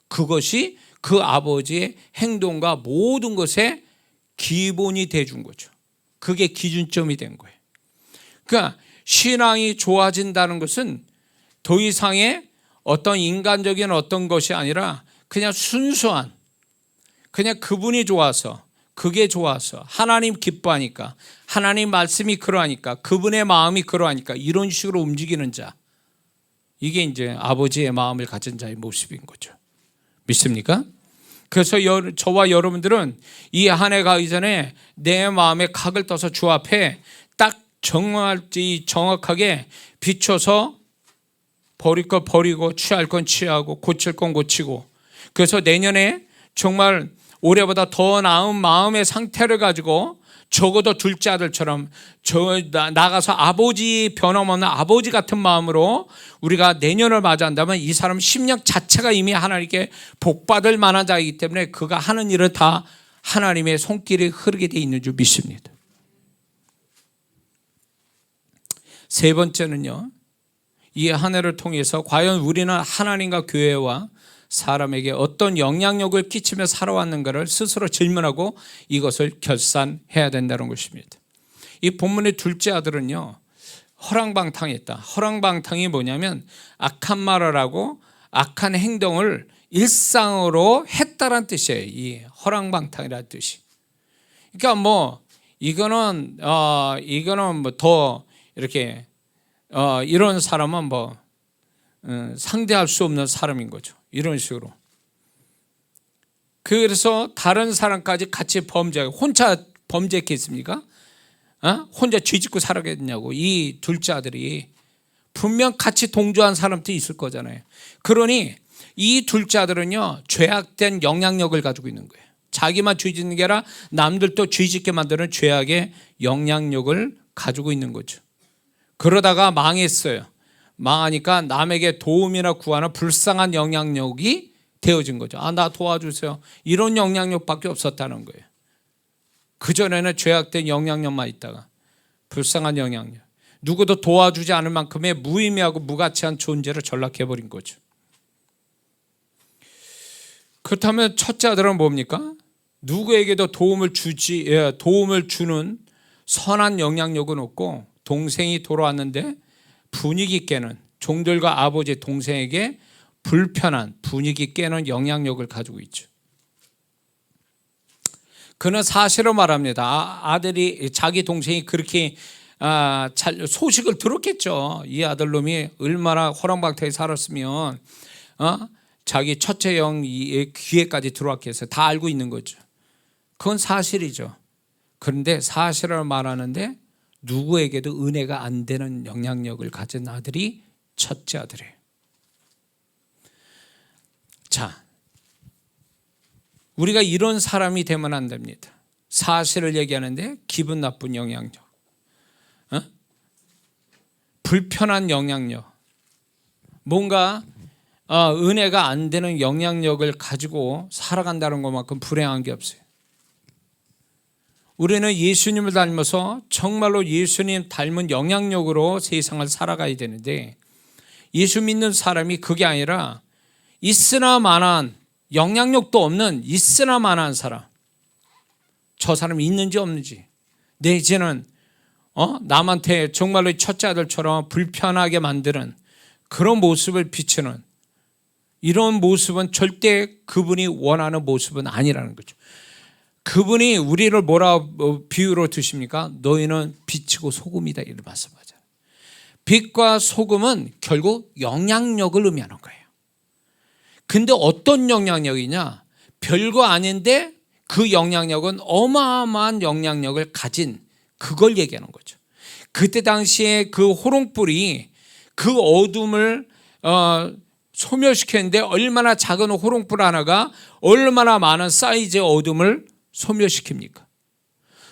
그것이 그 아버지의 행동과 모든 것에 기본이 돼준 거죠. 그게 기준점이 된 거예요. 그러니까 신앙이 좋아진다는 것은 더 이상의 어떤 인간적인 어떤 것이 아니라 그냥 순수한, 그냥 그분이 좋아서, 그게 좋아서, 하나님 기뻐하니까, 하나님 말씀이 그러하니까, 그분의 마음이 그러하니까 이런 식으로 움직이는 자, 이게 이제 아버지의 마음을 가진 자의 모습인 거죠. 믿습니까? 그래서 저와 여러분들은 이 한 해 가기 전에 내 마음에 각을 떠서 주 앞에 딱 정확하게 비춰서 버릴 거 버리고 취할 건 취하고 고칠 건 고치고, 그래서 내년에 정말 올해보다 더 나은 마음의 상태를 가지고 적어도 둘째 아들처럼 나가서 아버지, 변함없는 아버지 같은 마음으로 우리가 내년을 맞이한다면 이 사람 심령 자체가 이미 하나님께 복받을 만한 자이기 때문에 그가 하는 일은 다 하나님의 손길이 흐르게 돼 있는 줄 믿습니다. 세 번째는요, 이 한 해를 통해서 과연 우리는 하나님과 교회와 사람에게 어떤 영향력을 끼치며 살아왔는가를 스스로 질문하고 이것을 결산해야 된다는 것입니다. 이 본문의 둘째 아들은요, 허랑방탕했다. 허랑방탕이 뭐냐면 악한 말을 하고 악한 행동을 일상으로 했다란 뜻이에요. 이 허랑방탕이라는 뜻이. 그러니까 뭐 이거는 뭐 더 이렇게 이런 사람은 뭐 상대할 수 없는 사람인 거죠. 이런 식으로. 그래서 다른 사람까지 같이 범죄하고, 혼자 범죄했겠습니까? 혼자 죄짓고 살아겠냐고. 이 둘째 아들이 분명 같이 동조한 사람도 있을 거잖아요. 그러니 이 둘째 아들은요, 죄악된 영향력을 가지고 있는 거예요. 자기만 죄짓는 게 아니라 남들도 죄짓게 만드는 죄악의 영향력을 가지고 있는 거죠. 그러다가 망했어요. 망하니까 남에게 도움이나 구하는 불쌍한 영향력이 되어진 거죠. 나 도와주세요. 이런 영향력밖에 없었다는 거예요. 그전에는 죄악된 영향력만 있다가 불쌍한 영향력, 누구도 도와주지 않을 만큼의 무의미하고 무가치한 존재를 전락해버린 거죠. 그렇다면 첫째 아들은 뭡니까? 누구에게도 도움을 주는 선한 영향력은 없고, 동생이 돌아왔는데 분위기 깨는, 종들과 아버지 동생에게 불편한 분위기 깨는 영향력을 가지고 있죠. 그는 사실을 말합니다. 아들이, 자기 동생이 그렇게 소식을 들었겠죠. 이 아들놈이 얼마나 호랑방탕에 살았으면 자기 첫째 형의 귀에까지 들어왔겠어요. 다 알고 있는 거죠. 그건 사실이죠. 그런데 사실을 말하는데 누구에게도 은혜가 안 되는 영향력을 가진 아들이 첫째 아들이에요. 자, 우리가 이런 사람이 되면 안 됩니다. 사실을 얘기하는데 기분 나쁜 영향력, 불편한 영향력, 뭔가 은혜가 안 되는 영향력을 가지고 살아간다는 것만큼 불행한 게 없어요. 우리는 예수님을 닮아서 정말로 예수님 닮은 영향력으로 세상을 살아가야 되는데, 예수 믿는 사람이 그게 아니라 있으나 마나한, 영향력도 없는 있으나 마나한 사람, 저 사람이 있는지 없는지, 내지는 남한테 정말로 첫째 아들처럼 불편하게 만드는 그런 모습을 비추는 이런 모습은 절대 그분이 원하는 모습은 아니라는 거죠. 그분이 우리를 뭐라 비유로 드십니까? 너희는 빛이고 소금이다, 이런 말씀하잖아요. 빛과 소금은 결국 영향력을 의미하는 거예요. 근데 어떤 영향력이냐? 별거 아닌데 그 영향력은 어마어마한 영향력을 가진, 그걸 얘기하는 거죠. 그때 당시에 그 호롱불이 그 어둠을 소멸시켰는데, 얼마나 작은 호롱불 하나가 얼마나 많은 사이즈의 어둠을 소멸시킵니까?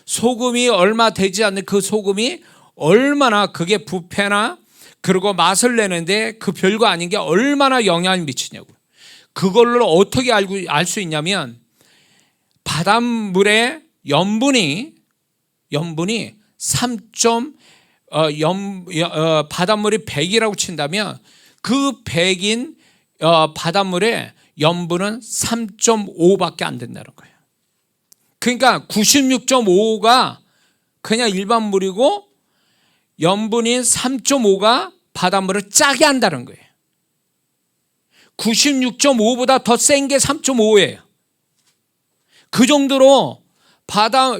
소금이 얼마 되지 않는 그 소금이 얼마나 그게 부패나 그리고 맛을 내는데 그 별거 아닌 게 얼마나 영향을 미치냐고요. 그걸로 어떻게 알 수 있냐면, 바닷물의 염분이 바닷물이 100이라고 친다면 그 100인 바닷물의 염분은 3.5밖에 안 된다는 거예요. 그러니까 96.5가 그냥 일반 물이고 염분인 3.5가 바닷물을 짜게 한다는 거예요. 96.5보다 더 센 게 3.5예요. 그 정도로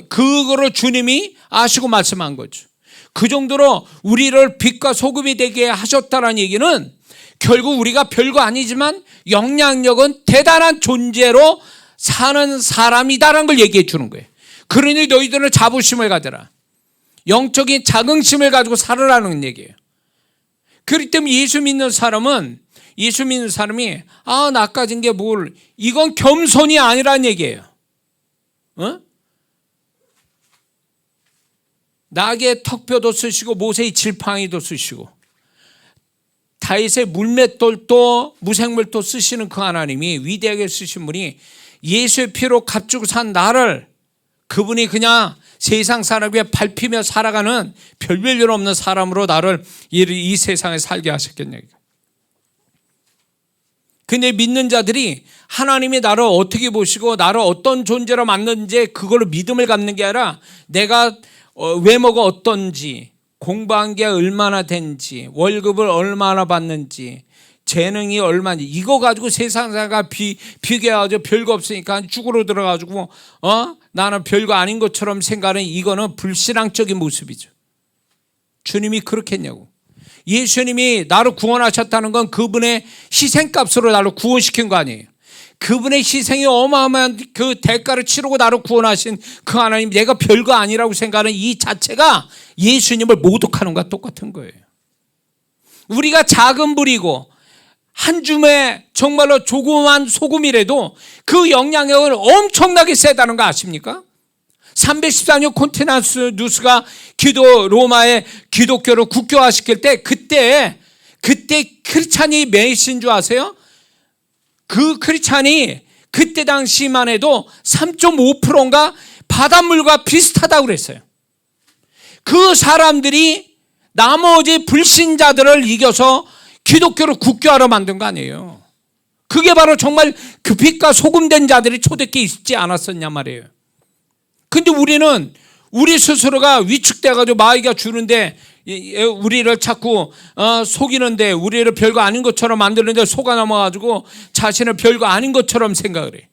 그거를 주님이 아시고 말씀한 거죠. 그 정도로 우리를 빛과 소금이 되게 하셨다는 얘기는 결국 우리가 별거 아니지만 영향력은 대단한 존재로 사는 사람이다라는 걸 얘기해 주는 거예요. 그러니 너희들은 자부심을 가져라. 영적인 자긍심을 가지고 살으라는 얘기예요. 그렇기 때문에 예수 믿는 사람이 나 가진 게 뭘, 이건 겸손이 아니라는 얘기예요. 낙의 턱뼈도 쓰시고 모세의 지팡이도 쓰시고 다윗의 물맷돌도 무생물도 쓰시는 그 하나님이, 위대하게 쓰신 분이 예수의 피로 값주고 산 나를, 그분이 그냥 세상 사람 위에 밟히며 살아가는 별별 없는 사람으로 나를 이 세상에 살게 하셨겠냐. 근데 믿는 자들이 하나님이 나를 어떻게 보시고 나를 어떤 존재로 만드는지 그걸로 믿음을 갖는 게 아니라 내가 외모가 어떤지, 공부한 게 얼마나 된지, 월급을 얼마나 받는지, 재능이 얼마인지, 이거 가지고 세상 사가 비교해가지고 별거 없으니까 죽으러 들어가지고 나는 별거 아닌 것처럼 생각하는, 이거는 불신앙적인 모습이죠. 주님이 그렇게 했냐고. 예수님이 나를 구원하셨다는 건 그분의 희생값으로 나를 구원시킨 거 아니에요. 그분의 희생이 어마어마한 그 대가를 치르고 나를 구원하신 그 하나님, 내가 별거 아니라고 생각하는 이 자체가 예수님을 모독하는 것과 똑같은 거예요. 우리가 작은 불이고 한 줌의 정말로 조그만 소금이라도 그 영향력은 엄청나게 세다는 거 아십니까? 314년 콘티난스 누스가 로마의 기독교를 국교화시킬 때 그때 크리스찬이 몇인 줄 아세요? 그 크리스찬이 그때 당시만 해도 3.5%인가 바닷물과 비슷하다고 그랬어요. 그 사람들이 나머지 불신자들을 이겨서 기독교를 국교화로 만든 거 아니에요. 그게 바로 정말 그 빛과 소금된 자들이 초대교회에 있지 않았었냐 말이에요. 근데 우리는 우리 스스로가 위축돼가지고 마귀가 주는데 우리를 자꾸 속이는데, 우리를 별거 아닌 것처럼 만드는데 속아 넘어가지고 자신을 별거 아닌 것처럼 생각을 해.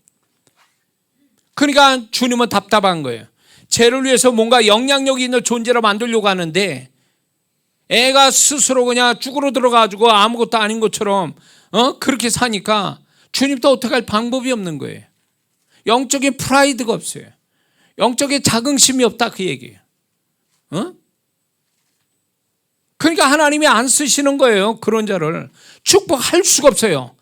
그러니까 주님은 답답한 거예요. 쟤를 위해서 뭔가 영향력이 있는 존재로 만들려고 하는데 애가 스스로 그냥 쭈그러 들어가지고 아무것도 아닌 것처럼 그렇게 사니까 주님도 어떻게 할 방법이 없는 거예요. 영적인 프라이드가 없어요. 영적인 자긍심이 없다, 그 얘기예요. 그러니까 하나님이 안 쓰시는 거예요. 그런 자를 축복할 수가 없어요.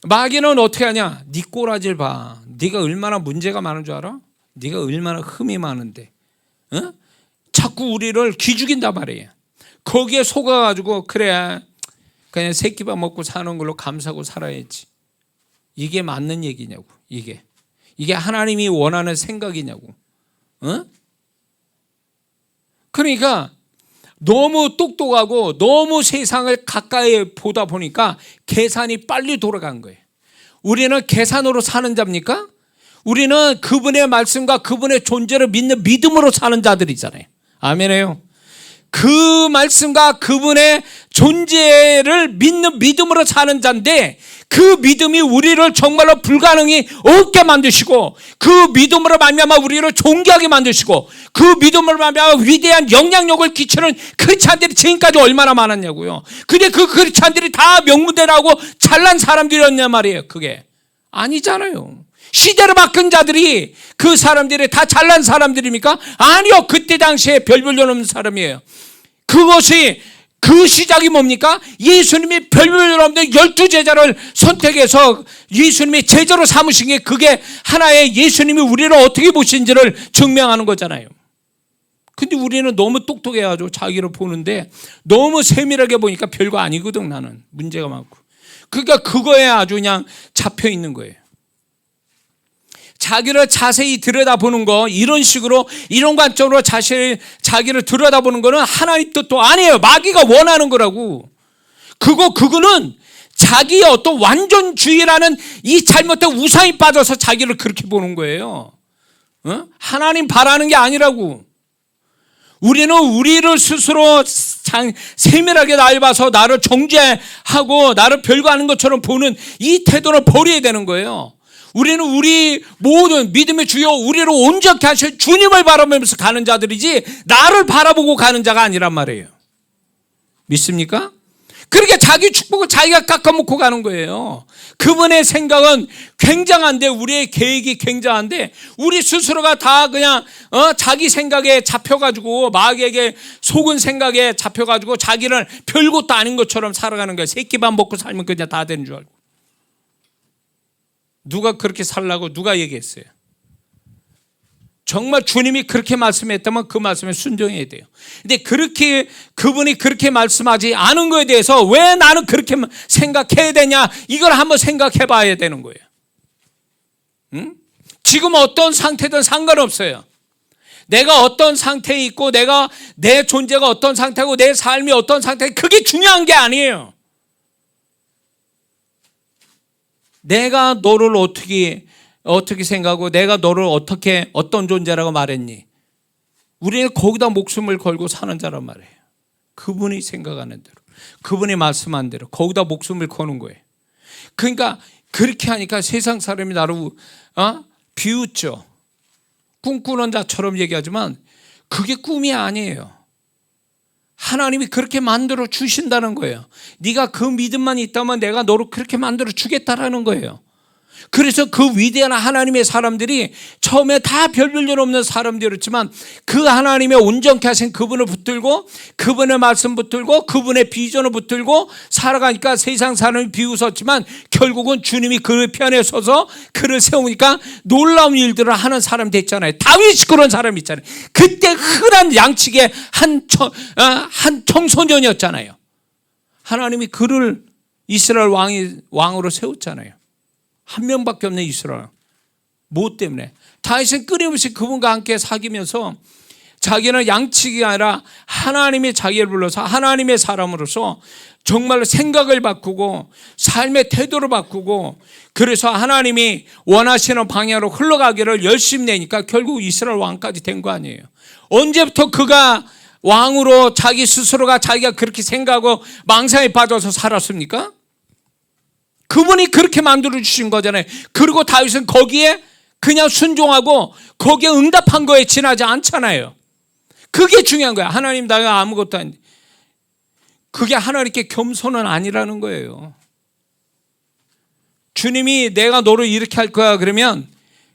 마귀는 어떻게 하냐? 네 꼬라지를 봐. 네가 얼마나 문제가 많은 줄 알아? 네가 얼마나 흠이 많은데 자꾸 우리를 기죽인단 말이에요. 거기에 속아가지고 그래 그냥 새끼밥 먹고 사는 걸로 감사하고 살아야지. 이게 맞는 얘기냐고. 이게 하나님이 원하는 생각이냐고. 그러니까 너무 똑똑하고 너무 세상을 가까이 보다 보니까 계산이 빨리 돌아간 거예요. 우리는 계산으로 사는 자입니까? 우리는 그분의 말씀과 그분의 존재를 믿는 믿음으로 사는 자들이잖아요. 아멘해요. 그 말씀과 그분의 존재를 믿는 믿음으로 사는 자인데, 그 믿음이 우리를 정말로 불가능이 없게 만드시고, 그 믿음으로 말미암아 우리를 존귀하게 만드시고, 그 믿음으로 말미암아 위대한 영향력을 끼치는 크리스찬들이 지금까지 얼마나 많았냐고요. 근데 그 크리스찬들이 다 명문대라고 잘난 사람들이었냐 말이에요. 그게 아니잖아요. 시대를 바꾼 자들이 그 사람들이 다 잘난 사람들입니까? 아니요. 그때 당시에 별별 없는 사람이에요. 그것이 그 시작이 뭡니까? 예수님이 별별 없는 12제자를 선택해서 예수님이 제자로 삼으신 게, 그게 하나의 예수님이 우리를 어떻게 보신지를 증명하는 거잖아요. 근데 우리는 너무 똑똑해가지고 자기를 보는데 너무 세밀하게 보니까 별거 아니거든. 나는 문제가 많고. 그러니까 그거에 아주 그냥 잡혀 있는 거예요. 자기를 자세히 들여다보는 거, 이런 식으로 이런 관점으로 자기를 들여다보는 거는 하나님 뜻도 아니에요. 마귀가 원하는 거라고. 그거는 자기의 어떤 완전주의라는 이 잘못된 우상이 빠져서 자기를 그렇게 보는 거예요. 하나님 바라는 게 아니라고. 우리는 우리를 스스로 세밀하게 날 봐서 나를 정죄하고 나를 별거 아닌 것처럼 보는 이 태도를 버려야 되는 거예요. 우리는 우리 모든 믿음의 주여 우리를 온전케 하실 주님을 바라보면서 가는 자들이지 나를 바라보고 가는 자가 아니란 말이에요. 믿습니까? 그렇게 자기 축복을 자기가 깎아먹고 가는 거예요. 그분의 생각은 굉장한데, 우리의 계획이 굉장한데, 우리 스스로가 다 그냥 자기 생각에 잡혀가지고, 마귀에게 속은 생각에 잡혀가지고 자기를 별것도 아닌 것처럼 살아가는 거예요. 새끼만 먹고 살면 그냥 다 되는 줄 알고. 누가 그렇게 살라고 누가 얘기했어요? 정말 주님이 그렇게 말씀했다면 그 말씀에 순종해야 돼요. 근데 그렇게 그분이 그렇게 말씀하지 않은 거에 대해서 왜 나는 그렇게 생각해야 되냐, 이걸 한번 생각해 봐야 되는 거예요. 지금 어떤 상태든 상관없어요. 내가 어떤 상태에 있고 내 존재가 어떤 상태고 내 삶이 어떤 상태, 그게 중요한 게 아니에요. 내가 너를 어떻게 생각하고 내가 너를 어떤 존재라고 말했니? 우리는 거기다 목숨을 걸고 사는 자란 말이에요. 그분이 생각하는 대로, 그분이 말씀한 대로 거기다 목숨을 거는 거예요. 그러니까 그렇게 하니까 세상 사람이 나를 비웃죠. 꿈꾸는 자처럼 얘기하지만 그게 꿈이 아니에요. 하나님이 그렇게 만들어 주신다는 거예요. 네가 그 믿음만 있다면 내가 너를 그렇게 만들어 주겠다라는 거예요. 그래서 그 위대한 하나님의 사람들이 처음에 다 별볼일 없는 사람들이었지만 그 하나님의 온전케 하신 그분을 붙들고 그분의 말씀 붙들고 그분의 비전을 붙들고 살아가니까 세상 사람이 비웃었지만 결국은 주님이 그 편에 서서 그를 세우니까 놀라운 일들을 하는 사람 됐잖아요. 다윗이 그런 사람 있잖아요. 그때 흔한 양측의 한 청소년이었잖아요. 하나님이 그를 이스라엘 왕으로 세웠잖아요. 한 명밖에 없는 이스라엘. 뭐 때문에? 다윗은 끊임없이 그분과 함께 사귀면서 자기는 양측이 아니라 하나님이 자기를 불러서 하나님의 사람으로서 정말로 생각을 바꾸고 삶의 태도를 바꾸고, 그래서 하나님이 원하시는 방향으로 흘러가기를 열심히 내니까 결국 이스라엘 왕까지 된 거 아니에요. 언제부터 그가 왕으로 자기 스스로가 자기가 그렇게 생각하고 망상에 빠져서 살았습니까? 그분이 그렇게 만들어 주신 거잖아요. 그리고 다윗은 거기에 그냥 순종하고 거기에 응답한 거에 지나지 않잖아요. 그게 중요한 거야. 하나님 내가 아무것도 아닌데. 그게 하나님께 겸손은 아니라는 거예요. 주님이 내가 너를 이렇게 할 거야 그러면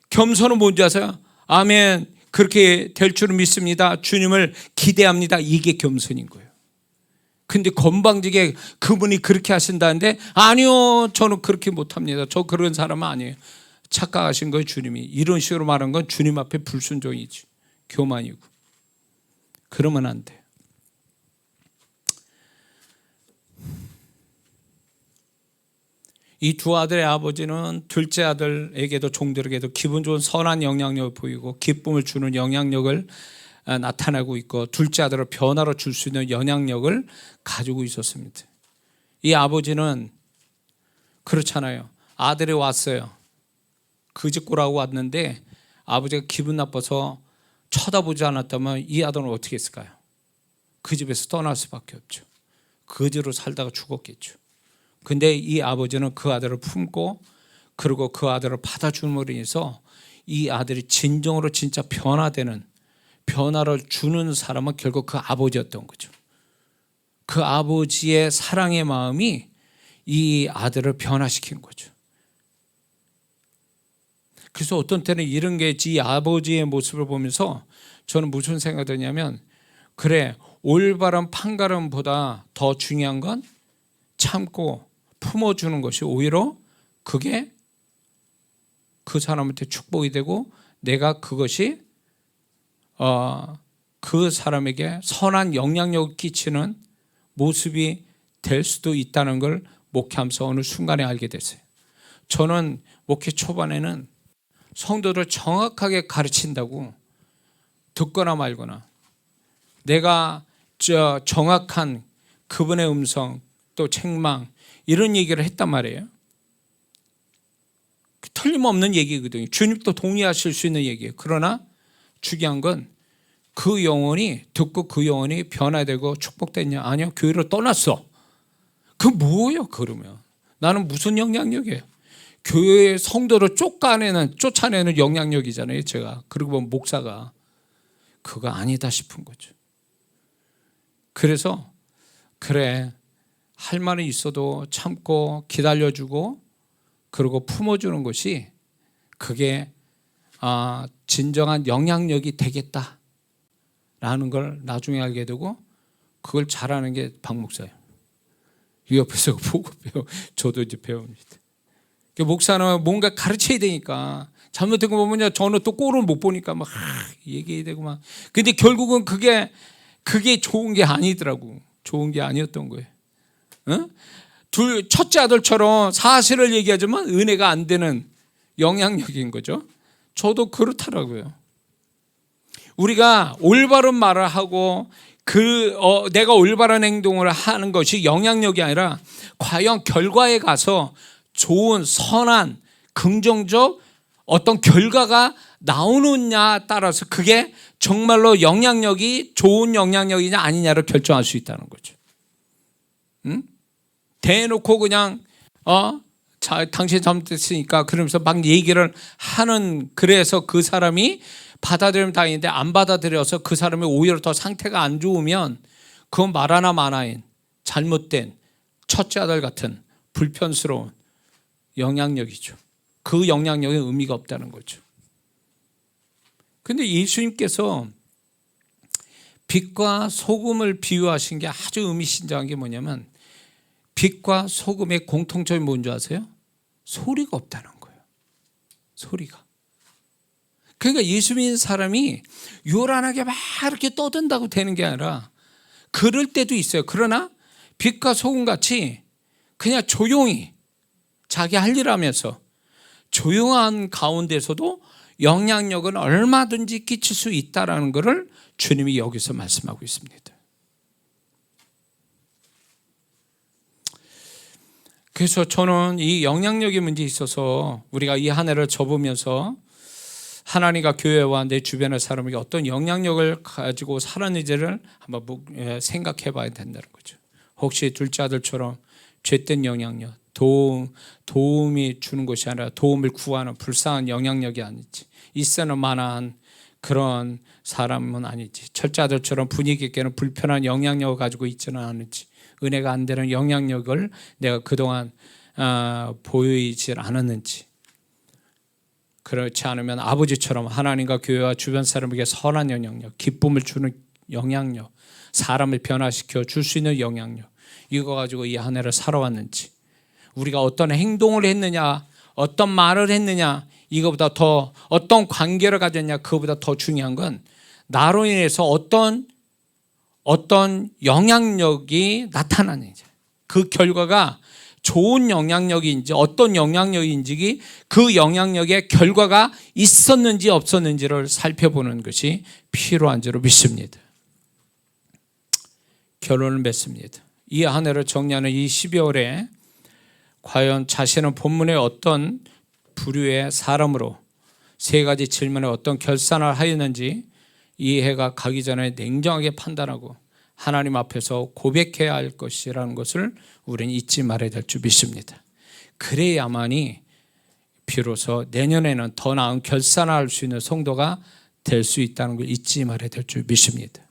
겸손은 뭔지 아세요? 아멘, 그렇게 될 줄은 믿습니다, 주님을 기대합니다, 이게 겸손인 거예요. 근데 건방지게 그분이 그렇게 하신다는데 아니요, 저는 그렇게 못합니다, 저 그런 사람은 아니에요. 착각하신 거예요. 주님이 이런 식으로 말한 건 주님 앞에 불순종이지, 교만이고. 그러면 안 돼요. 이 두 아들의 아버지는 둘째 아들에게도 종들에게도 기분 좋은 선한 영향력을 보이고 기쁨을 주는 영향력을 나타내고 있고, 둘째 아들을 변화로 줄 수 있는 영향력을 가지고 있었습니다. 이 아버지는 그렇잖아요. 아들이 왔어요. 그 집 꼬라고 왔는데 아버지가 기분 나빠서 쳐다보지 않았다면 이 아들은 어떻게 했을까요? 그 집에서 떠날 수밖에 없죠. 그 집으로 살다가 죽었겠죠. 근데 이 아버지는 그 아들을 품고 그리고 그 아들을 받아줌으로 인해서 이 아들이 진정으로 진짜 변화를 주는 사람은 결국 그 아버지였던 거죠. 그 아버지의 사랑의 마음이 이 아들을 변화시킨 거죠. 그래서 어떤 때는 이런 게 이 아버지의 모습을 보면서 저는 무슨 생각이 드냐면, 그래, 올바른 판가름보다 더 중요한 건 참고 품어주는 것이 오히려 그게 그 사람한테 축복이 되고 내가 그것이 그 사람에게 선한 영향력을 끼치는 모습이 될 수도 있다는 걸 목회하면서 어느 순간에 알게 됐어요. 저는 목회 초반에는 성도를 정확하게 가르친다고 듣거나 말거나 내가 정확한 그분의 음성 또 책망 이런 얘기를 했단 말이에요. 틀림없는 얘기거든요. 주님도 동의하실 수 있는 얘기예요. 그러나 중요한 건 그 영혼이 듣고 그 영혼이 변화되고 축복됐냐? 아니요. 교회를 떠났어. 그 뭐예요 그러면? 나는 무슨 영향력이에요? 교회의 성도를 쫓아내는 영향력이잖아요 제가. 그리고 보면 목사가. 그거 아니다 싶은 거죠. 그래서 그래 할 말은 있어도 참고 기다려주고 그리고 품어주는 것이 그게 진정한 영향력이 되겠다라는 걸 나중에 알게 되고 그걸 잘하는 게 박 목사예요. 이 옆에서 보고 저도 이제 배웁니다. 목사는 뭔가 가르쳐야 되니까 잘못된 거 보면 저는 또 꼴을 못 보니까 막 얘기해야 되고 막. 근데 결국은 그게 좋은 게 아니더라고. 좋은 게 아니었던 거예요. 첫째 아들처럼 사실을 얘기하지만 은혜가 안 되는 영향력인 거죠. 저도 그렇더라고요. 우리가 올바른 말을 하고 내가 올바른 행동을 하는 것이 영향력이 아니라 과연 결과에 가서 좋은 선한 긍정적 어떤 결과가 나오느냐 따라서 그게 정말로 영향력이 좋은 영향력이냐 아니냐를 결정할 수 있다는 거죠. 대놓고 그냥 당신 잘못했으니까 그러면서 막 얘기를 하는 그래서 그 사람이 받아들이면 다행인데 안 받아들여서 그 사람이 오히려 더 상태가 안 좋으면 그건 말 하나 마나인 잘못된 첫째 아들 같은 불편스러운 영향력이죠. 그 영향력에 의미가 없다는 거죠. 그런데 예수님께서 빛과 소금을 비유하신 게 아주 의미심장한 게 뭐냐면 빛과 소금의 공통점이 뭔지 아세요? 소리가 없다는 거예요. 소리가. 그러니까 예수 믿는 사람이 요란하게 막 이렇게 떠든다고 되는 게 아니라 그럴 때도 있어요. 그러나 빛과 소금같이 그냥 조용히 자기 할 일 하면서 조용한 가운데서도 영향력은 얼마든지 끼칠 수 있다는 것을 주님이 여기서 말씀하고 있습니다. 그래서 저는 이 영향력의 문제에 있어서 우리가 이 한 해를 접으면서 하나님과 교회와 내 주변의 사람에게 어떤 영향력을 가지고 살았는지를 한번 생각해 봐야 된다는 거죠. 혹시 둘째 아들처럼 죄된 영향력, 도움이 주는 것이 아니라 도움을 구하는 불쌍한 영향력이 아니지, 있어는 만한 그런 사람은 아니지, 첫째 아들처럼 분위기 있게는 불편한 영향력을 가지고 있지는 않은지, 은혜가 안 되는 영향력을 내가 그동안 보이질 않았는지, 그렇지 않으면 아버지처럼 하나님과 교회와 주변 사람에게 선한 영향력, 기쁨을 주는 영향력, 사람을 변화시켜 줄 수 있는 영향력, 이거 가지고 이 한 해를 살아왔는지, 우리가 어떤 행동을 했느냐, 어떤 말을 했느냐, 이거보다 더 어떤 관계를 가졌냐, 그거보다 더 중요한 건 나로 인해서 어떤 영향력이 나타나는지, 그 결과가 좋은 영향력인지 어떤 영향력인지, 그 영향력의 결과가 있었는지 없었는지를 살펴보는 것이 필요한 줄로 믿습니다. 결론을 맺습니다. 이 한 해를 정리하는 이 12월에 과연 자신은 본문의 어떤 부류의 사람으로 세 가지 질문에 어떤 결산을 하였는지 이 해가 가기 전에 냉정하게 판단하고 하나님 앞에서 고백해야 할 것이라는 것을 우리는 잊지 말아야 될 줄 믿습니다. 그래야만이 비로소 내년에는 더 나은 결산을 할 수 있는 성도가 될 수 있다는 걸 잊지 말아야 될 줄 믿습니다.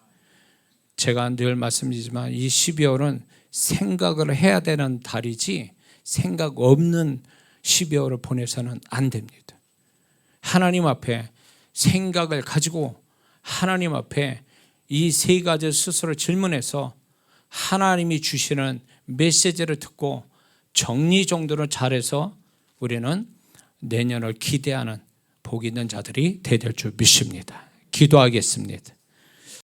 제가 늘 말씀드리지만 이 12월은 생각을 해야 되는 달이지 생각 없는 12월을 보내서는 안 됩니다. 하나님 앞에 생각을 가지고 하나님 앞에 이 세 가지 스스로 질문해서 하나님이 주시는 메시지를 듣고 정리정돈을 잘해서 우리는 내년을 기대하는 복 있는 자들이 되될 줄 믿습니다. 기도하겠습니다.